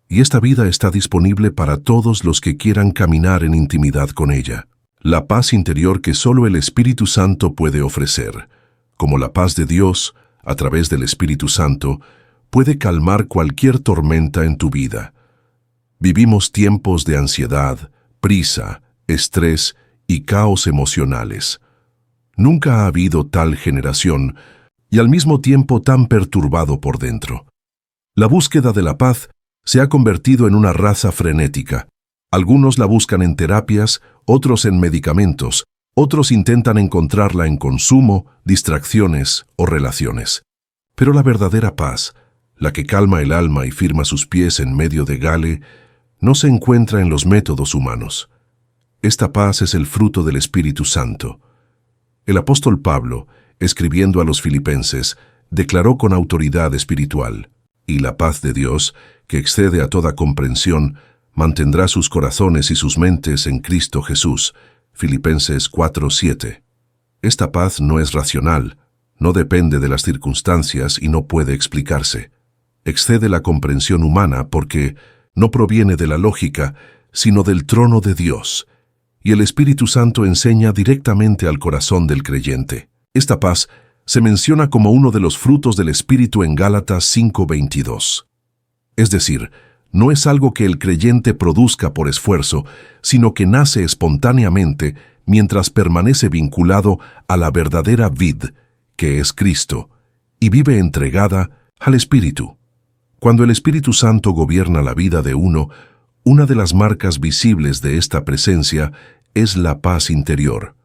Y esta vida está disponible para todos los que quieran caminar en intimidad con ella. La paz interior que solo el Espíritu Santo puede ofrecer, como la paz de Dios, a través del Espíritu Santo, puede calmar cualquier tormenta en tu vida. Vivimos tiempos de ansiedad, prisa, estrés y caos emocionales. Nunca ha habido tal generación y al mismo tiempo tan perturbado por dentro. La búsqueda de la paz se ha convertido en una raza frenética. Algunos la buscan en terapias, otros en medicamentos, otros intentan encontrarla en consumo, distracciones o relaciones. Pero la verdadera paz, la que calma el alma y firma sus pies en medio de Gale, no se encuentra en los métodos humanos. Esta paz es el fruto del Espíritu Santo. El apóstol Pablo, escribiendo a los filipenses, declaró con autoridad espiritual: «Y la paz de Dios, que excede a toda comprensión, mantendrá sus corazones y sus mentes en Cristo Jesús». Filipenses 4:7. Esta paz no es racional, no depende de las circunstancias y no puede explicarse. Excede la comprensión humana porque no proviene de la lógica, sino del trono de Dios. Y el Espíritu Santo enseña directamente al corazón del creyente. Esta paz se menciona como uno de los frutos del Espíritu en Gálatas 5:22. Es decir, no es algo que el creyente produzca por esfuerzo, sino que nace espontáneamente mientras permanece vinculado a la verdadera vid, que es Cristo, y vive entregada al Espíritu. Cuando el Espíritu Santo gobierna la vida de uno, una de las marcas visibles de esta presencia es la paz interior,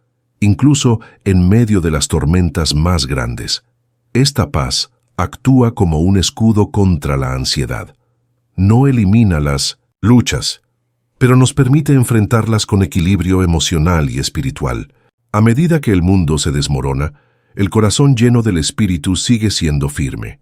incluso en medio de las tormentas más grandes. Esta paz actúa como un escudo contra la ansiedad. No elimina las luchas, pero nos permite enfrentarlas con equilibrio emocional y espiritual. A medida que el mundo se desmorona, el corazón lleno del Espíritu sigue siendo firme.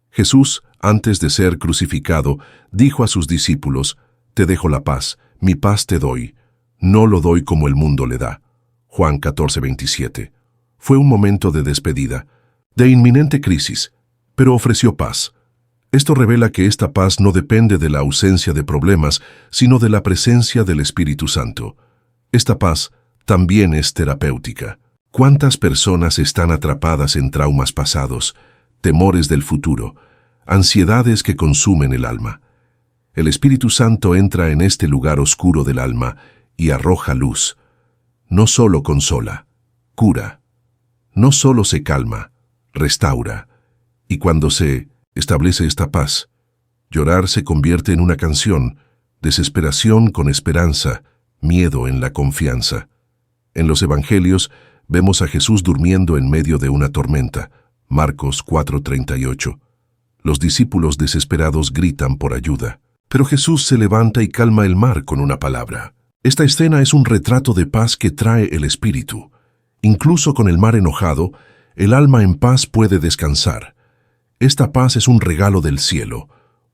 Jesús, antes de ser crucificado, dijo a sus discípulos: «Te dejo la paz, mi paz te doy. No lo doy como el mundo le da». Juan 14:27. Fue un momento de despedida, de inminente crisis, pero ofreció paz. Esto revela que esta paz no depende de la ausencia de problemas, sino de la presencia del Espíritu Santo. Esta paz también es terapéutica. ¿Cuántas personas están atrapadas en traumas pasados, temores del futuro, ansiedades que consumen el alma? El Espíritu Santo entra en este lugar oscuro del alma y arroja luz. No solo consola, cura. No solo se calma, restaura. Y cuando se establece esta paz, llorar se convierte en una canción, desesperación con esperanza, miedo en la confianza. En los Evangelios vemos a Jesús durmiendo en medio de una tormenta, Marcos 4:38. Los discípulos desesperados gritan por ayuda, pero Jesús se levanta y calma el mar con una palabra. Esta escena es un retrato de paz que trae el Espíritu. Incluso con el mar enojado, el alma en paz puede descansar. Esta paz es un regalo del cielo,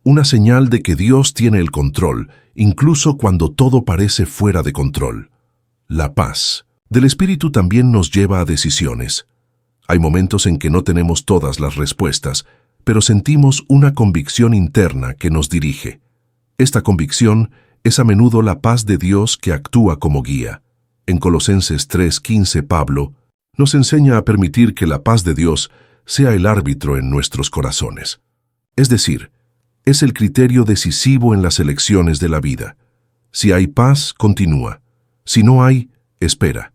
una señal de que Dios tiene el control, incluso cuando todo parece fuera de control. La paz del Espíritu también nos lleva a decisiones. Hay momentos en que no tenemos todas las respuestas, pero sentimos una convicción interna que nos dirige. Esta convicción es a menudo la paz de Dios que actúa como guía. En Colosenses 3:15, Pablo nos enseña a permitir que la paz de Dios sea el árbitro en nuestros corazones. Es decir, es el criterio decisivo en las elecciones de la vida. Si hay paz, continúa. Si no hay, espera.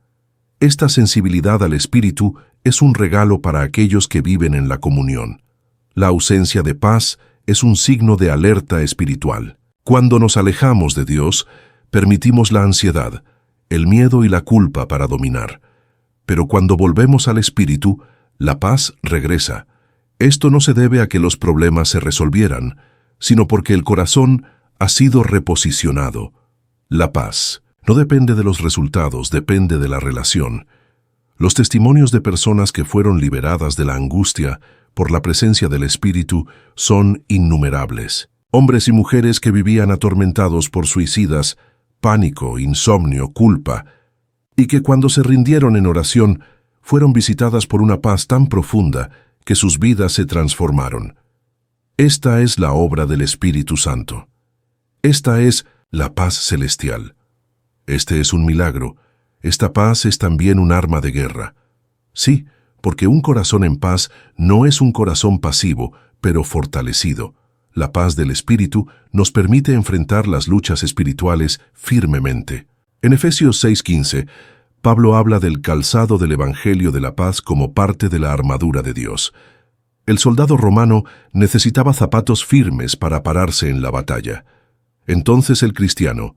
Esta sensibilidad al Espíritu es un regalo para aquellos que viven en la comunión. La ausencia de paz es un signo de alerta espiritual. Cuando nos alejamos de Dios, permitimos la ansiedad, el miedo y la culpa para dominar. Pero cuando volvemos al Espíritu, la paz regresa. Esto no se debe a que los problemas se resolvieran, sino porque el corazón ha sido reposicionado. La paz no depende de los resultados, depende de la relación. Los testimonios de personas que fueron liberadas de la angustia por la presencia del Espíritu son innumerables. Hombres y mujeres que vivían atormentados por suicidas, pánico, insomnio, culpa, y que cuando se rindieron en oración fueron visitadas por una paz tan profunda que sus vidas se transformaron. Esta es la obra del Espíritu Santo. Esta es la paz celestial. Este es un milagro. Esta paz es también un arma de guerra. Sí, porque un corazón en paz no es un corazón pasivo, pero fortalecido. La paz del Espíritu nos permite enfrentar las luchas espirituales firmemente. En Efesios 6:15, Pablo habla del calzado del Evangelio de la paz como parte de la armadura de Dios. El soldado romano necesitaba zapatos firmes para pararse en la batalla. Entonces el cristiano,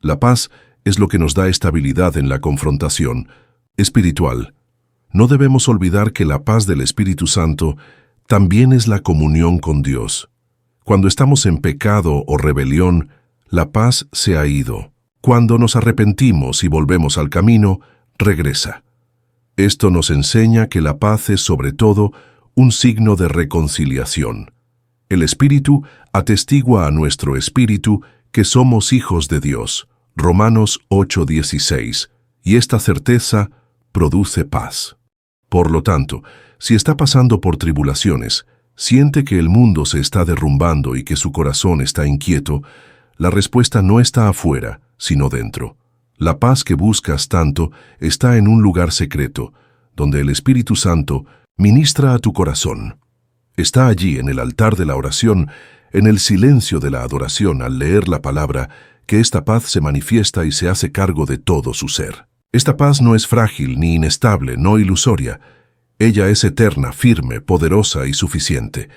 la paz es lo que nos da estabilidad en la confrontación espiritual. No debemos olvidar que la paz del Espíritu Santo también es la comunión con Dios. Cuando estamos en pecado o rebelión, la paz se ha ido. Cuando nos arrepentimos y volvemos al camino, regresa. Esto nos enseña que la paz es sobre todo un signo de reconciliación. El Espíritu atestigua a nuestro espíritu que somos hijos de Dios. Romanos 8:16. Y esta certeza produce paz. Por lo tanto, si está pasando por tribulaciones, siente que el mundo se está derrumbando y que su corazón está inquieto, la respuesta no está afuera, sino dentro. La paz que buscas tanto está en un lugar secreto, donde el Espíritu Santo ministra a tu corazón. Está allí en el altar de la oración, en el silencio de la adoración al leer la palabra, que esta paz se manifiesta y se hace cargo de todo su ser. Esta paz no es frágil ni inestable, no ilusoria. Ella es eterna, firme, poderosa y suficiente.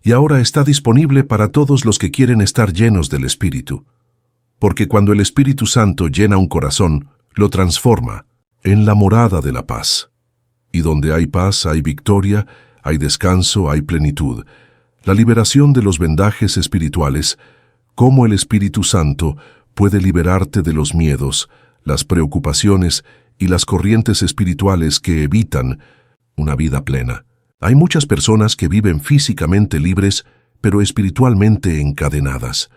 Y ahora está disponible para todos los que quieren estar llenos del Espíritu. Porque cuando el Espíritu Santo llena un corazón, lo transforma en la morada de la paz. Y donde hay paz, hay victoria, hay descanso, hay plenitud. La liberación de los vendajes espirituales, cómo el Espíritu Santo puede liberarte de los miedos, las preocupaciones y las corrientes espirituales que evitan una vida plena. Hay muchas personas que viven físicamente libres, pero espiritualmente encadenadas.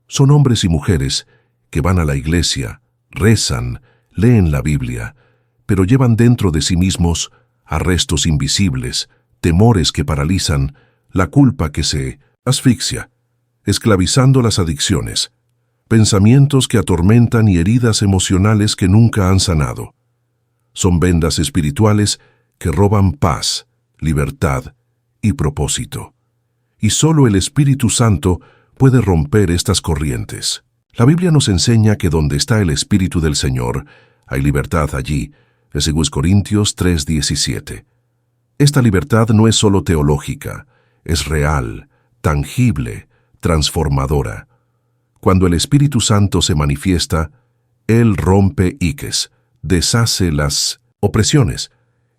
Son hombres y mujeres que van a la iglesia, rezan, leen la Biblia, pero llevan dentro de sí mismos arrestos invisibles, temores que paralizan, la culpa que se asfixia, esclavizando las adicciones, pensamientos que atormentan y heridas emocionales que nunca han sanado. Son vendas espirituales que roban paz, libertad y propósito. Y solo el Espíritu Santo puede romper estas corrientes. La Biblia nos enseña que donde está el Espíritu del Señor, hay libertad allí, de 2 Corintios 3:17. Esta libertad no es solo teológica, es real, tangible, transformadora. Cuando el Espíritu Santo se manifiesta, Él rompe iques, deshace las opresiones,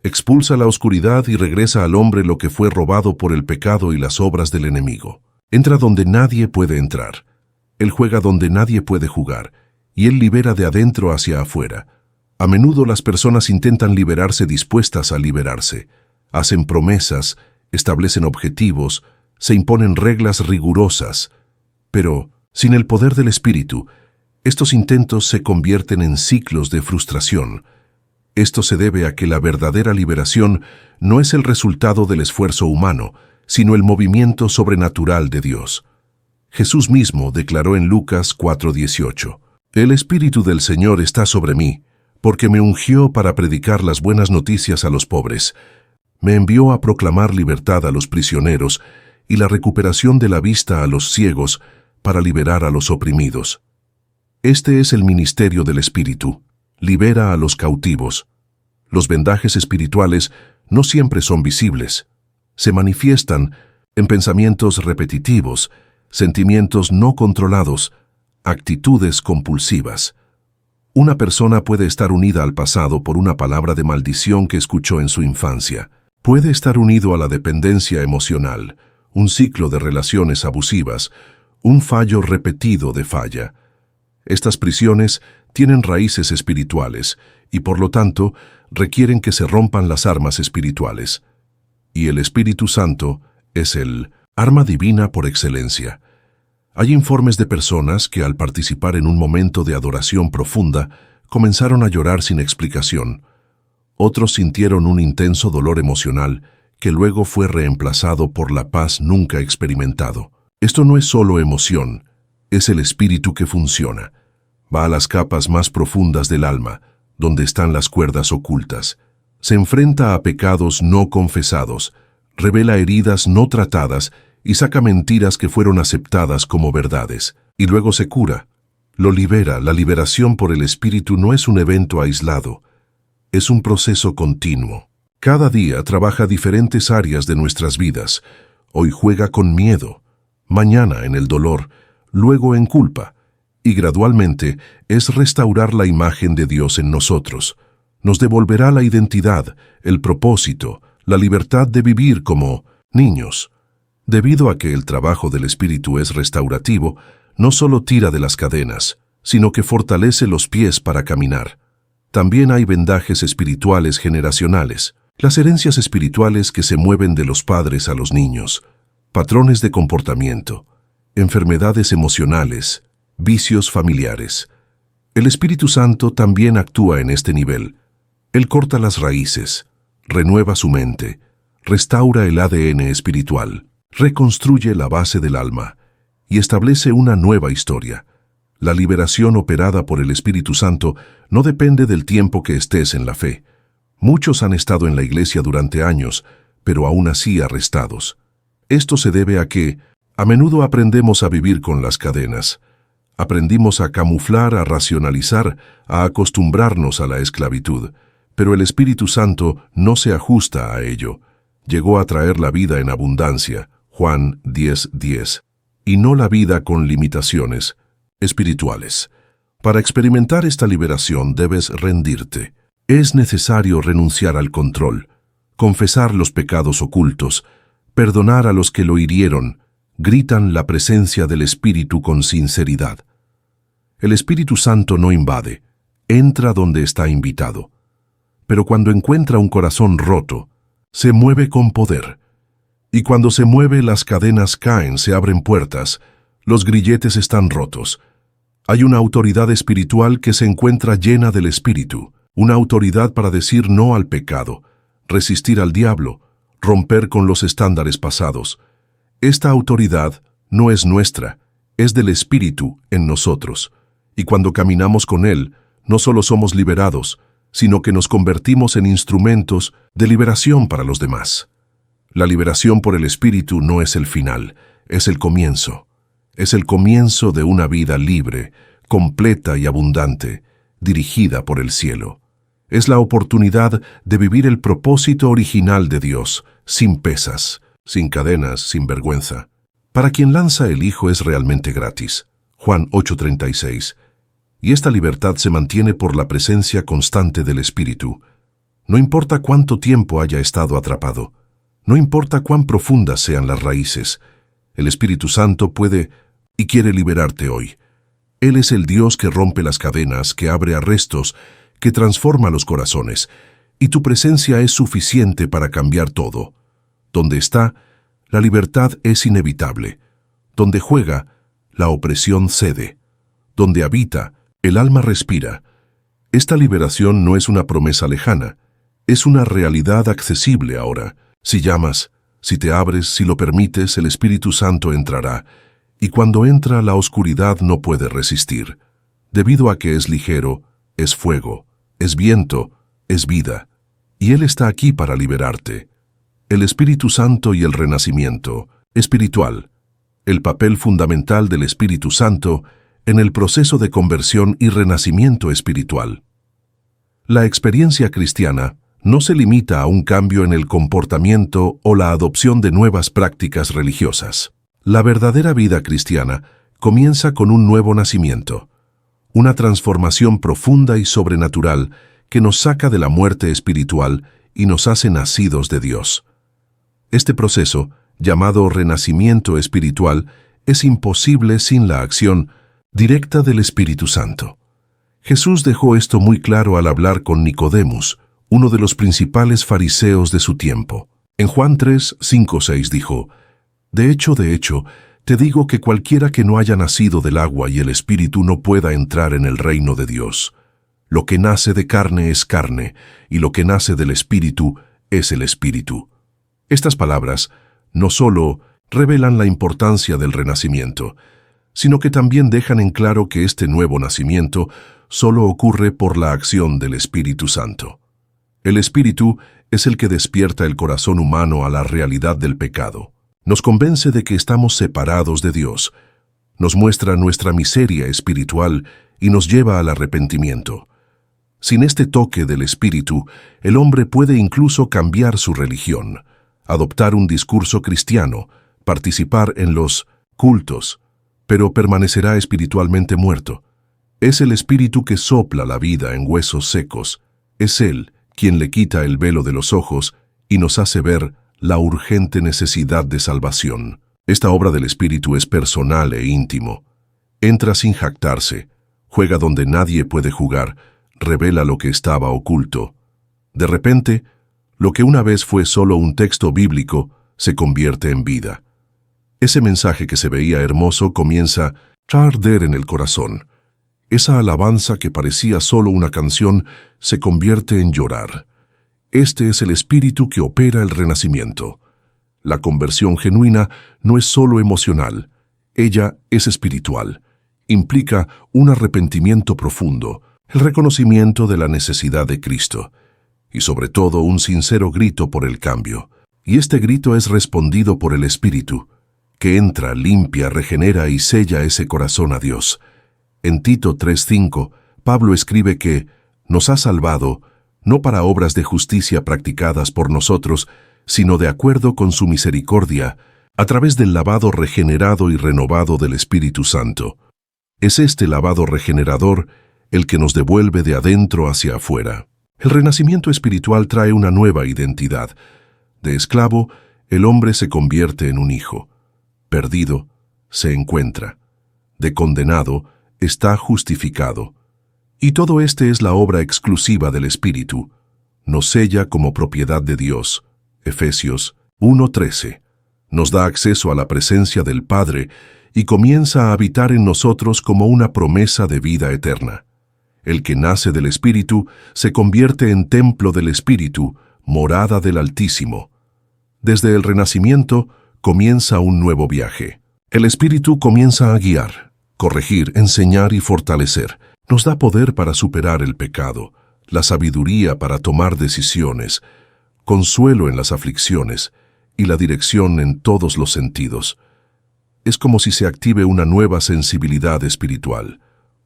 expulsa la oscuridad y regresa al hombre lo que fue robado por el pecado y las obras del enemigo. Entra donde nadie puede entrar. Él juega donde nadie puede jugar, y Él libera de adentro hacia afuera. A menudo las personas intentan liberarse dispuestas a liberarse. Hacen promesas, establecen objetivos, se imponen reglas rigurosas. Pero, sin el poder del Espíritu, estos intentos se convierten en ciclos de frustración. Esto se debe a que la verdadera liberación no es el resultado del esfuerzo humano, sino el movimiento sobrenatural de Dios. Jesús mismo declaró en Lucas 4:18, «El Espíritu del Señor está sobre mí, porque me ungió para predicar las buenas noticias a los pobres. Me envió a proclamar libertad a los prisioneros y la recuperación de la vista a los ciegos, para liberar a los oprimidos». Este es el ministerio del Espíritu. Libera a los cautivos. Los vendajes espirituales no siempre son visibles. Se manifiestan en pensamientos repetitivos, sentimientos no controlados, actitudes compulsivas. Una persona puede estar unida al pasado por una palabra de maldición que escuchó en su infancia. Puede estar unido a la dependencia emocional, un ciclo de relaciones abusivas, un fallo repetido de falla. Estas prisiones tienen raíces espirituales y, por lo tanto, requieren que se rompan las armas espirituales. Y el Espíritu Santo es el arma divina por excelencia. Hay informes de personas que, al participar en un momento de adoración profunda, comenzaron a llorar sin explicación. Otros sintieron un intenso dolor emocional que luego fue reemplazado por la paz nunca experimentado. Esto no es solo emoción, es el espíritu que funciona. Va a las capas más profundas del alma, donde están las cuerdas ocultas. Se enfrenta a pecados no confesados, revela heridas no tratadas y saca mentiras que fueron aceptadas como verdades. Y luego se cura. Lo libera. La liberación por el espíritu no es un evento aislado, es un proceso continuo. Cada día trabaja diferentes áreas de nuestras vidas. Hoy juega con miedo, mañana en el dolor, luego en culpa, y gradualmente es restaurar la imagen de Dios en nosotros. Nos devolverá la identidad, el propósito, la libertad de vivir como niños. Debido a que el trabajo del Espíritu es restaurativo, no solo tira de las cadenas, sino que fortalece los pies para caminar. También hay vendajes espirituales generacionales, las herencias espirituales que se mueven de los padres a los niños, patrones de comportamiento, enfermedades emocionales, vicios familiares. El Espíritu Santo también actúa en este nivel. Él corta las raíces, renueva su mente, restaura el ADN espiritual, reconstruye la base del alma y establece una nueva historia. La liberación operada por el Espíritu Santo no depende del tiempo que estés en la fe. Muchos han estado en la iglesia durante años, pero aún así arrestados. Esto se debe a que, a menudo aprendemos a vivir con las cadenas. Aprendimos a camuflar, a racionalizar, a acostumbrarnos a la esclavitud. Pero el Espíritu Santo no se ajusta a ello. Llegó a traer la vida en abundancia, Juan 10:10, y no la vida con limitaciones espirituales. Para experimentar esta liberación debes rendirte. Es necesario renunciar al control, confesar los pecados ocultos, perdonar a los que lo hirieron, gritan la presencia del Espíritu con sinceridad. El Espíritu Santo no invade, entra donde está invitado. Pero cuando encuentra un corazón roto, se mueve con poder. Y cuando se mueve, las cadenas caen, se abren puertas, los grilletes están rotos. Hay una autoridad espiritual que se encuentra llena del Espíritu, una autoridad para decir no al pecado, resistir al diablo, romper con los estándares pasados. Esta autoridad no es nuestra, es del Espíritu en nosotros. Y cuando caminamos con Él, no solo somos liberados, sino que nos convertimos en instrumentos de liberación para los demás. La liberación por el Espíritu no es el final, es el comienzo. Es el comienzo de una vida libre, completa y abundante, dirigida por el cielo. Es la oportunidad de vivir el propósito original de Dios, sin pesas, sin cadenas, sin vergüenza. Para quien lanza el Hijo es realmente gratis. Juan 8:36. Y esta libertad se mantiene por la presencia constante del Espíritu. No importa cuánto tiempo haya estado atrapado, no importa cuán profundas sean las raíces, el Espíritu Santo puede y quiere liberarte hoy. Él es el Dios que rompe las cadenas, que abre arrestos, que transforma los corazones, y tu presencia es suficiente para cambiar todo. Donde está, la libertad es inevitable. Donde juega, la opresión cede. Donde habita, el alma respira. Esta liberación no es una promesa lejana, es una realidad accesible ahora. Si llamas, si te abres, si lo permites, el Espíritu Santo entrará, y cuando entra la oscuridad no puede resistir. Debido a que es ligero, es fuego, es viento, es vida, y Él está aquí para liberarte. El Espíritu Santo y el renacimiento espiritual, el papel fundamental del Espíritu Santo en el proceso de conversión y renacimiento espiritual. La experiencia cristiana no se limita a un cambio en el comportamiento o la adopción de nuevas prácticas religiosas. La verdadera vida cristiana comienza con un nuevo nacimiento, una transformación profunda y sobrenatural que nos saca de la muerte espiritual y nos hace nacidos de Dios. Este proceso, llamado renacimiento espiritual, es imposible sin la acción directa del Espíritu Santo. Jesús dejó esto muy claro al hablar con Nicodemus, uno de los principales fariseos de su tiempo. En Juan 3, 5, 6 dijo: de hecho, te digo que cualquiera que no haya nacido del agua y el Espíritu no pueda entrar en el reino de Dios. Lo que nace de carne es carne, y lo que nace del Espíritu es el Espíritu. Estas palabras no solo revelan la importancia del renacimiento, sino que también dejan en claro que este nuevo nacimiento solo ocurre por la acción del Espíritu Santo. El Espíritu es el que despierta el corazón humano a la realidad del pecado. Nos convence de que estamos separados de Dios, nos muestra nuestra miseria espiritual y nos lleva al arrepentimiento. Sin este toque del Espíritu, el hombre puede incluso cambiar su religión, adoptar un discurso cristiano, participar en los cultos, pero permanecerá espiritualmente muerto. Es el Espíritu que sopla la vida en huesos secos. Es Él quien le quita el velo de los ojos y nos hace ver la urgente necesidad de salvación. Esta obra del Espíritu es personal e íntimo. Entra sin jactarse, juega donde nadie puede jugar, revela lo que estaba oculto. De repente, lo que una vez fue solo un texto bíblico se convierte en vida. Ese mensaje que se veía hermoso comienza a arder en el corazón. Esa alabanza que parecía solo una canción se convierte en llorar. Este es el Espíritu que opera el renacimiento. La conversión genuina no es solo emocional, ella es espiritual. Implica un arrepentimiento profundo, el reconocimiento de la necesidad de Cristo, y sobre todo un sincero grito por el cambio. Y este grito es respondido por el Espíritu, que entra, limpia, regenera y sella ese corazón a Dios. En Tito 3:5, Pablo escribe que nos ha salvado no para obras de justicia practicadas por nosotros, sino de acuerdo con su misericordia, a través del lavado regenerado y renovado del Espíritu Santo. Es este lavado regenerador el que nos devuelve de adentro hacia afuera. El renacimiento espiritual trae una nueva identidad. De esclavo, el hombre se convierte en un hijo. Perdido, se encuentra. De condenado, está justificado. Y todo este es la obra exclusiva del Espíritu. Nos sella como propiedad de Dios. Efesios 1:13. Nos da acceso a la presencia del Padre y comienza a habitar en nosotros como una promesa de vida eterna. El que nace del Espíritu se convierte en templo del Espíritu, morada del Altísimo. Desde el renacimiento comienza un nuevo viaje. El Espíritu comienza a guiar, corregir, enseñar y fortalecer. Nos da poder para superar el pecado, la sabiduría para tomar decisiones, consuelo en las aflicciones y la dirección en todos los sentidos. Es como si se active una nueva sensibilidad espiritual.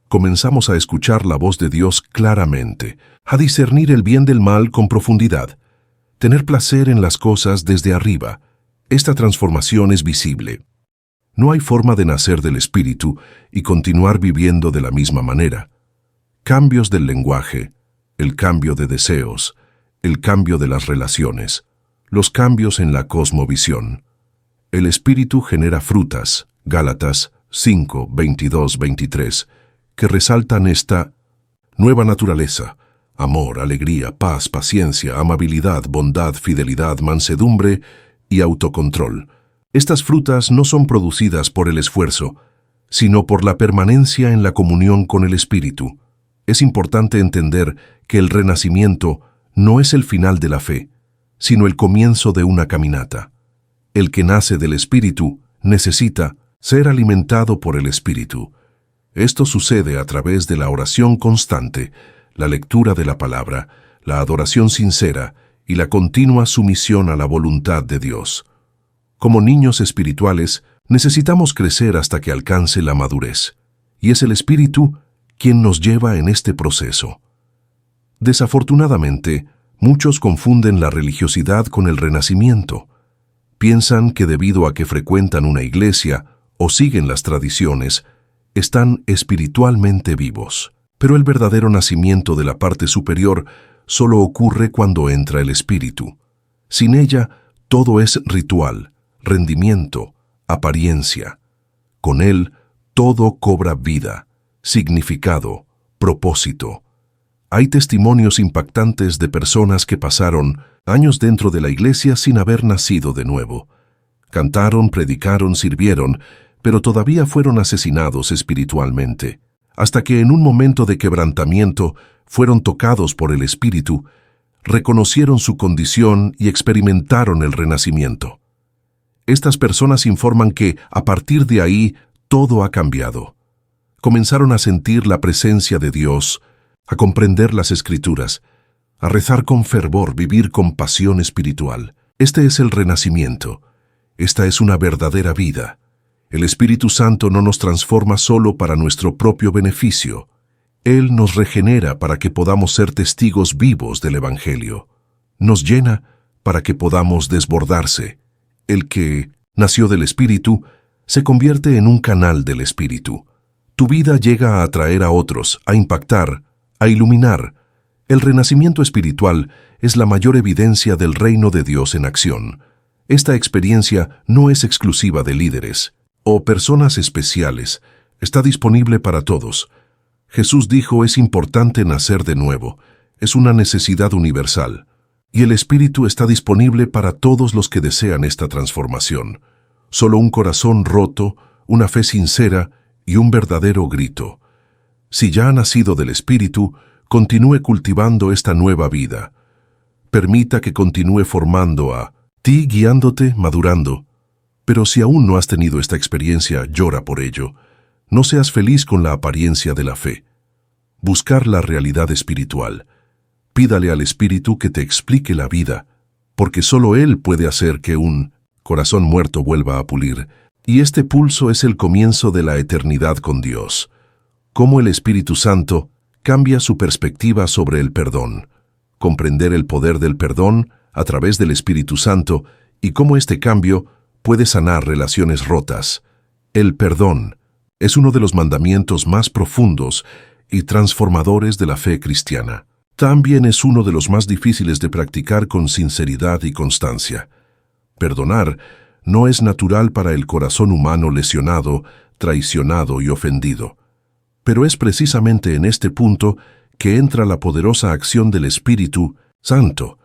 Comenzamos a escuchar la voz de Dios claramente, a discernir el bien del mal con profundidad, tener placer en las cosas desde arriba. Esta transformación es visible. No hay forma de nacer del Espíritu y continuar viviendo de la misma manera. Cambios del lenguaje, el cambio de deseos, el cambio de las relaciones, los cambios en la cosmovisión. El Espíritu genera frutas, Gálatas 5, 22, 23, que resaltan esta nueva naturaleza: amor, alegría, paz, paciencia, amabilidad, bondad, fidelidad, mansedumbre y autocontrol. Estas frutas no son producidas por el esfuerzo, sino por la permanencia en la comunión con el Espíritu. Es importante entender que el renacimiento no es el final de la fe, sino el comienzo de una caminata. El que nace del Espíritu necesita ser alimentado por el Espíritu. Esto sucede a través de la oración constante, la lectura de la palabra, la adoración sincera y la continua sumisión a la voluntad de Dios. Como niños espirituales, necesitamos crecer hasta que alcance la madurez, y es el Espíritu quien nos lleva en este proceso. Desafortunadamente, muchos confunden la religiosidad con el renacimiento. Piensan que debido a que frecuentan una iglesia o siguen las tradiciones, están espiritualmente vivos. Pero el verdadero nacimiento de la parte superior solo ocurre cuando entra el espíritu. Sin ella, todo es ritual, rendimiento, apariencia. Con él, todo cobra vida, significado, propósito. Hay testimonios impactantes de personas que pasaron años dentro de la iglesia sin haber nacido de nuevo. Cantaron, predicaron, sirvieron, pero todavía fueron asesinados espiritualmente, hasta que en un momento de quebrantamiento fueron tocados por el Espíritu, reconocieron su condición y experimentaron el renacimiento. Estas personas informan que, a partir de ahí, todo ha cambiado. Comenzaron a sentir la presencia de Dios, a comprender las Escrituras, a rezar con fervor, vivir con pasión espiritual. Este es el renacimiento. Esta es una verdadera vida. El Espíritu Santo no nos transforma solo para nuestro propio beneficio. Él nos regenera para que podamos ser testigos vivos del Evangelio. Nos llena para que podamos desbordarse. El que nació del Espíritu se convierte en un canal del Espíritu. Tu vida llega a atraer a otros, a impactar, a iluminar. El renacimiento espiritual es la mayor evidencia del reino de Dios en acción. Esta experiencia no es exclusiva de líderes o personas especiales. Está disponible para todos. Jesús dijo: es importante nacer de nuevo. Es una necesidad universal. Y el Espíritu está disponible para todos los que desean esta transformación. Solo un corazón roto, una fe sincera y un verdadero grito. Si ya ha nacido del Espíritu, continúe cultivando esta nueva vida. Permita que continúe formando a ti, guiándote, madurando. Pero si aún no has tenido esta experiencia, llora por ello. No seas feliz con la apariencia de la fe. Buscar la realidad espiritual. Pídale al Espíritu que te explique la vida, porque solo Él puede hacer que un corazón muerto vuelva a pulir. Y este pulso es el comienzo de la eternidad con Dios. Cómo el Espíritu Santo cambia su perspectiva sobre el perdón. Comprender el poder del perdón a través del Espíritu Santo y cómo este cambio puede sanar relaciones rotas. El perdón es uno de los mandamientos más profundos y transformadores de la fe cristiana. También es uno de los más difíciles de practicar con sinceridad y constancia. Perdonar no es natural para el corazón humano lesionado, traicionado y ofendido. Pero es precisamente en este punto que entra la poderosa acción del Espíritu Santo,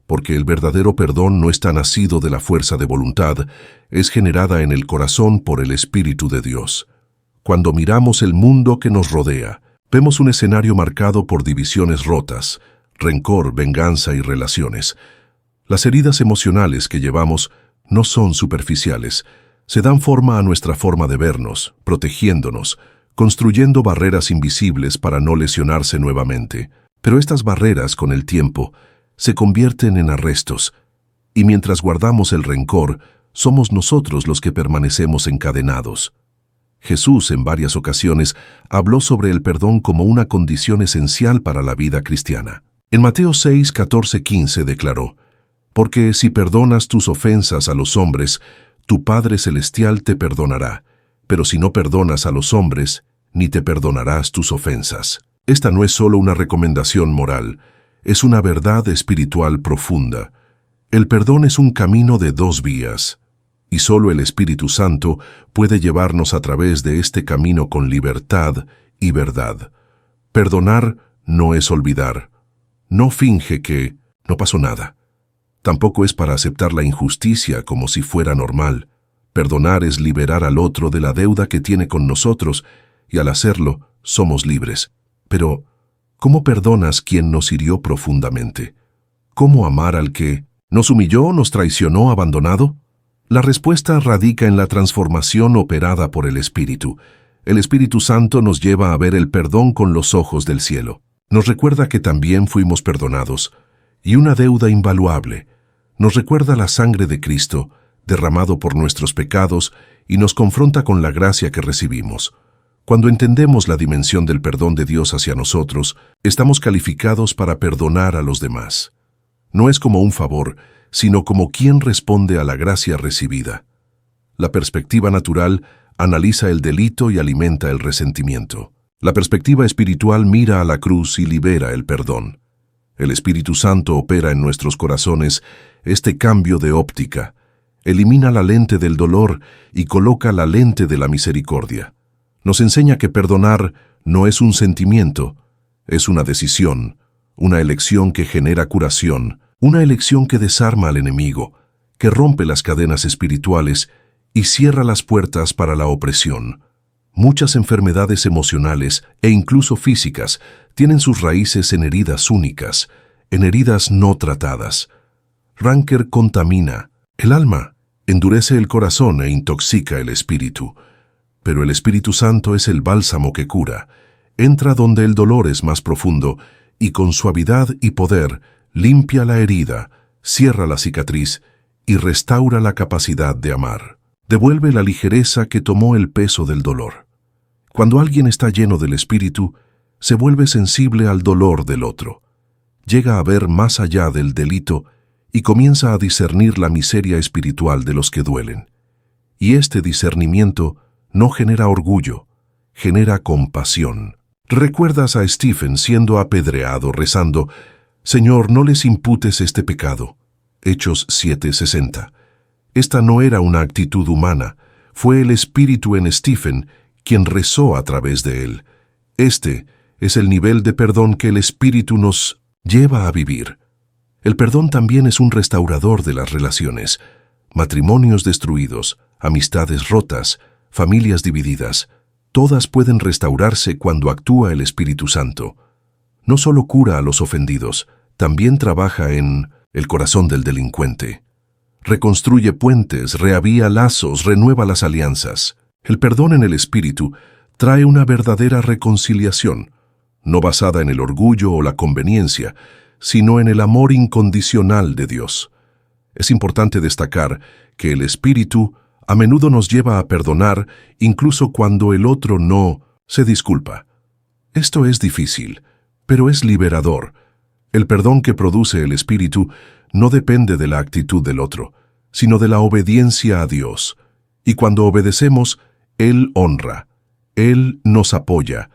porque el verdadero perdón no está nacido de la fuerza de voluntad, es generada en el corazón por el Espíritu de Dios. Cuando miramos el mundo que nos rodea, vemos un escenario marcado por divisiones rotas, rencor, venganza y relaciones. Las heridas emocionales que llevamos no son superficiales, se dan forma a nuestra forma de vernos, protegiéndonos, construyendo barreras invisibles para no lesionarse nuevamente. Pero estas barreras, con el tiempo, se convierten en arrestos, y mientras guardamos el rencor, somos nosotros los que permanecemos encadenados. Jesús, en varias ocasiones, habló sobre el perdón como una condición esencial para la vida cristiana. En Mateo 6, 14, 15 declaró: «Porque si perdonas tus ofensas a los hombres, tu Padre Celestial te perdonará, pero si no perdonas a los hombres, ni te perdonarás tus ofensas». Esta no es solo una recomendación moral, es una verdad espiritual profunda. El perdón es un camino de dos vías, y solo el Espíritu Santo puede llevarnos a través de este camino con libertad y verdad. Perdonar no es olvidar. No finge que no pasó nada. Tampoco es para aceptar la injusticia como si fuera normal. Perdonar es liberar al otro de la deuda que tiene con nosotros, y al hacerlo, somos libres. Pero, ¿cómo perdonas quien nos hirió profundamente? ¿Cómo amar al que nos humilló, nos traicionó, abandonado? La respuesta radica en la transformación operada por el Espíritu. El Espíritu Santo nos lleva a ver el perdón con los ojos del cielo. Nos recuerda que también fuimos perdonados, y una deuda invaluable. Nos recuerda la sangre de Cristo, derramado por nuestros pecados, y nos confronta con la gracia que recibimos. Cuando entendemos la dimensión del perdón de Dios hacia nosotros, estamos calificados para perdonar a los demás. No es como un favor, sino como quien responde a la gracia recibida. La perspectiva natural analiza el delito y alimenta el resentimiento. La perspectiva espiritual mira a la cruz y libera el perdón. El Espíritu Santo opera en nuestros corazones este cambio de óptica. Elimina la lente del dolor y coloca la lente de la misericordia. Nos enseña que perdonar no es un sentimiento, es una decisión, una elección que genera curación, una elección que desarma al enemigo, que rompe las cadenas espirituales y cierra las puertas para la opresión. Muchas enfermedades emocionales e incluso físicas tienen sus raíces en heridas únicas, en heridas no tratadas. Rancor contamina el alma, endurece el corazón e intoxica el espíritu. Pero el Espíritu Santo es el bálsamo que cura. Entra donde el dolor es más profundo y con suavidad y poder limpia la herida, cierra la cicatriz y restaura la capacidad de amar. Devuelve la ligereza que tomó el peso del dolor. Cuando alguien está lleno del Espíritu, se vuelve sensible al dolor del otro. Llega a ver más allá del delito y comienza a discernir la miseria espiritual de los que duelen. Y este discernimiento no genera orgullo, genera compasión. ¿Recuerdas a Stephen siendo apedreado rezando, «Señor, no les imputes este pecado»? Hechos 7:60. Esta no era una actitud humana, fue el Espíritu en Stephen quien rezó a través de él. Este es el nivel de perdón que el Espíritu nos lleva a vivir. El perdón también es un restaurador de las relaciones. Matrimonios destruidos, amistades rotas, familias divididas, todas pueden restaurarse cuando actúa el Espíritu Santo. No solo cura a los ofendidos, también trabaja en el corazón del delincuente. Reconstruye puentes, reavía lazos, renueva las alianzas. El perdón en el Espíritu trae una verdadera reconciliación, no basada en el orgullo o la conveniencia, sino en el amor incondicional de Dios. Es importante destacar que el Espíritu a menudo nos lleva a perdonar incluso cuando el otro no se disculpa. Esto es difícil, pero es liberador. El perdón que produce el Espíritu no depende de la actitud del otro, sino de la obediencia a Dios. Y cuando obedecemos, Él honra, Él nos apoya,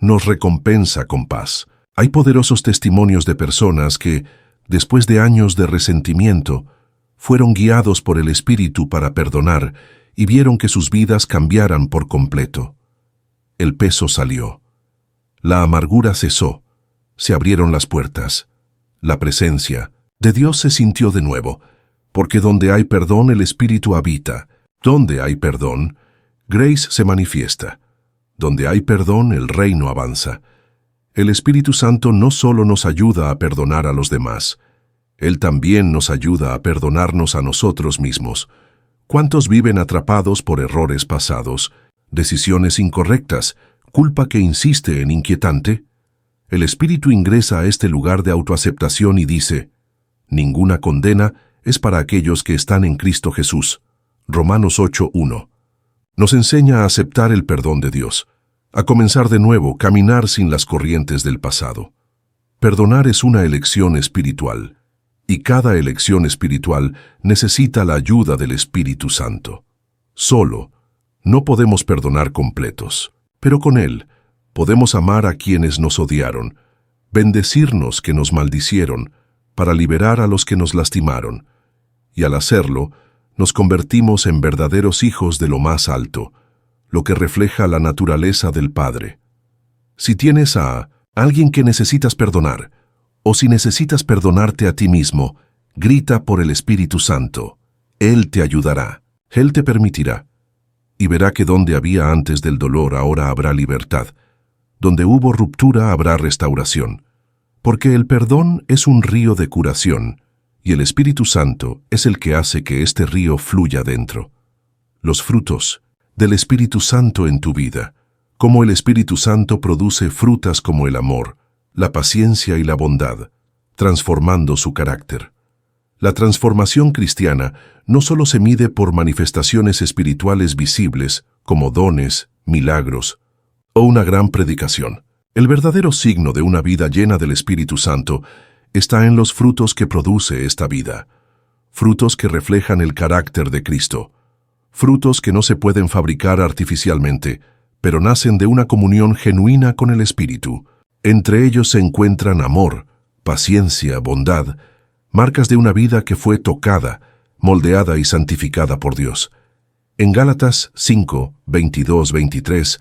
nos recompensa con paz. Hay poderosos testimonios de personas que, después de años de resentimiento, fueron guiados por el Espíritu para perdonar y vieron que sus vidas cambiaran por completo. El peso salió. La amargura cesó. Se abrieron las puertas. La presencia de Dios se sintió de nuevo, porque donde hay perdón el Espíritu habita. Donde hay perdón, Grace se manifiesta. Donde hay perdón, el reino avanza. El Espíritu Santo no solo nos ayuda a perdonar a los demás, Él también nos ayuda a perdonarnos a nosotros mismos. ¿Cuántos viven atrapados por errores pasados, decisiones incorrectas, culpa que insiste en inquietante? El Espíritu ingresa a este lugar de autoaceptación y dice, «Ninguna condena es para aquellos que están en Cristo Jesús». Romanos 8:1. Nos enseña a aceptar el perdón de Dios, a comenzar de nuevo, caminar sin las corrientes del pasado. Perdonar es una elección espiritual. Y cada elección espiritual necesita la ayuda del Espíritu Santo. Solo, no podemos perdonar completos, pero con Él podemos amar a quienes nos odiaron, bendecirnos que nos maldicieron, para liberar a los que nos lastimaron. Y al hacerlo, nos convertimos en verdaderos hijos de lo más alto, lo que refleja la naturaleza del Padre. Si tienes a alguien que necesitas perdonar, o si necesitas perdonarte a ti mismo, grita por el Espíritu Santo. Él te ayudará, Él te permitirá. Y verá que donde había antes del dolor ahora habrá libertad. Donde hubo ruptura habrá restauración. Porque el perdón es un río de curación, y el Espíritu Santo es el que hace que este río fluya dentro. Los frutos del Espíritu Santo en tu vida, como el Espíritu Santo produce frutas como el amor, la paciencia y la bondad, transformando su carácter. La transformación cristiana no solo se mide por manifestaciones espirituales visibles, como dones, milagros o una gran predicación. El verdadero signo de una vida llena del Espíritu Santo está en los frutos que produce esta vida. Frutos que reflejan el carácter de Cristo. Frutos que no se pueden fabricar artificialmente, pero nacen de una comunión genuina con el Espíritu. Entre ellos se encuentran amor, paciencia, bondad, marcas de una vida que fue tocada, moldeada y santificada por Dios. En Gálatas 5, 22-23,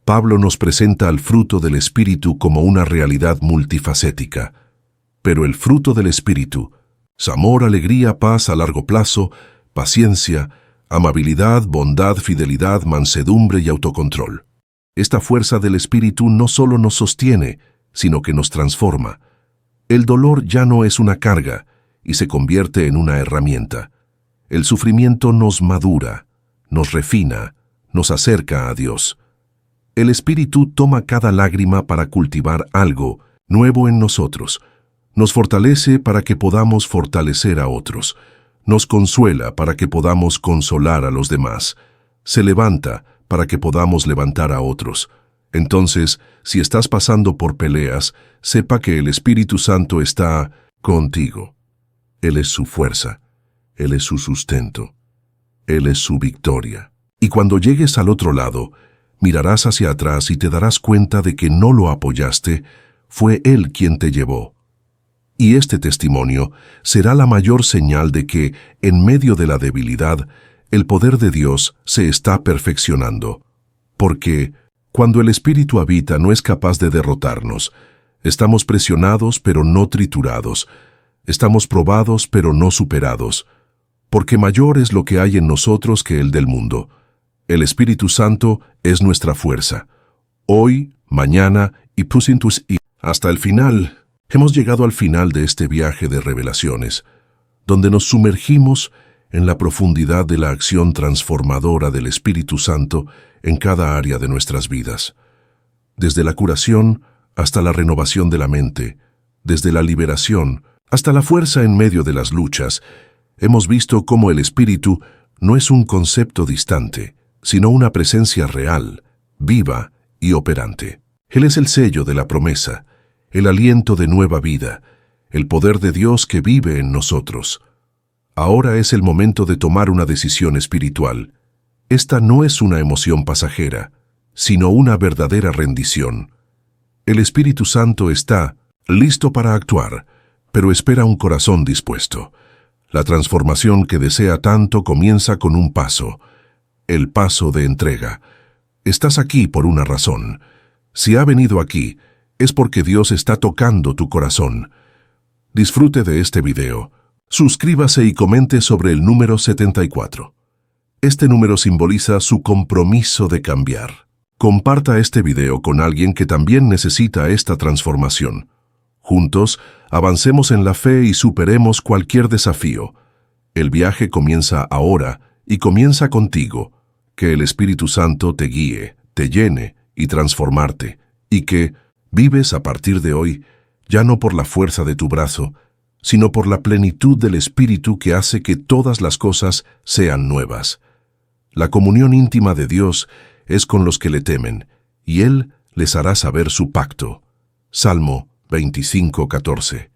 Pablo nos presenta al fruto del Espíritu como una realidad multifacética. Pero el fruto del Espíritu es amor, alegría, paz a largo plazo, paciencia, amabilidad, bondad, fidelidad, mansedumbre y autocontrol. Esta fuerza del Espíritu no solo nos sostiene, sino que nos transforma. El dolor ya no es una carga y se convierte en una herramienta. El sufrimiento nos madura, nos refina, nos acerca a Dios. El Espíritu toma cada lágrima para cultivar algo nuevo en nosotros. Nos fortalece para que podamos fortalecer a otros. Nos consuela para que podamos consolar a los demás. Se levanta para que podamos levantar a otros. Entonces, si estás pasando por peleas, sepa que el Espíritu Santo está contigo. Él es su fuerza. Él es su sustento. Él es su victoria. Y cuando llegues al otro lado, mirarás hacia atrás y te darás cuenta de que no lo apoyaste, fue Él quien te llevó. Y este testimonio será la mayor señal de que, en medio de la debilidad, el poder de Dios se está perfeccionando. Porque, cuando el Espíritu habita, no es capaz de derrotarnos. Estamos presionados, pero no triturados. Estamos probados, pero no superados. Porque mayor es lo que hay en nosotros que el del mundo. El Espíritu Santo es nuestra fuerza. Hoy, mañana y hasta el final. Hemos llegado al final de este viaje de revelaciones, donde nos sumergimos en la profundidad de la acción transformadora del Espíritu Santo en cada área de nuestras vidas. Desde la curación hasta la renovación de la mente, desde la liberación hasta la fuerza en medio de las luchas, hemos visto cómo el Espíritu no es un concepto distante, sino una presencia real, viva y operante. Él es el sello de la promesa, el aliento de nueva vida, el poder de Dios que vive en nosotros. Ahora es el momento de tomar una decisión espiritual. Esta no es una emoción pasajera, sino una verdadera rendición. El Espíritu Santo está listo para actuar, pero espera un corazón dispuesto. La transformación que desea tanto comienza con un paso, el paso de entrega. Estás aquí por una razón. Si ha venido aquí, es porque Dios está tocando tu corazón. Disfrute de este video. Suscríbase y comente sobre el número 74. Este número simboliza su compromiso de cambiar. Comparta este video con alguien que también necesita esta transformación. Juntos, avancemos en la fe y superemos cualquier desafío. El viaje comienza ahora y comienza contigo. Que el Espíritu Santo te guíe, te llene y transformarte, y que vives a partir de hoy, ya no por la fuerza de tu brazo, sino por la plenitud del Espíritu que hace que todas las cosas sean nuevas. La comunión íntima de Dios es con los que le temen, y Él les hará saber su pacto. Salmo 25:14.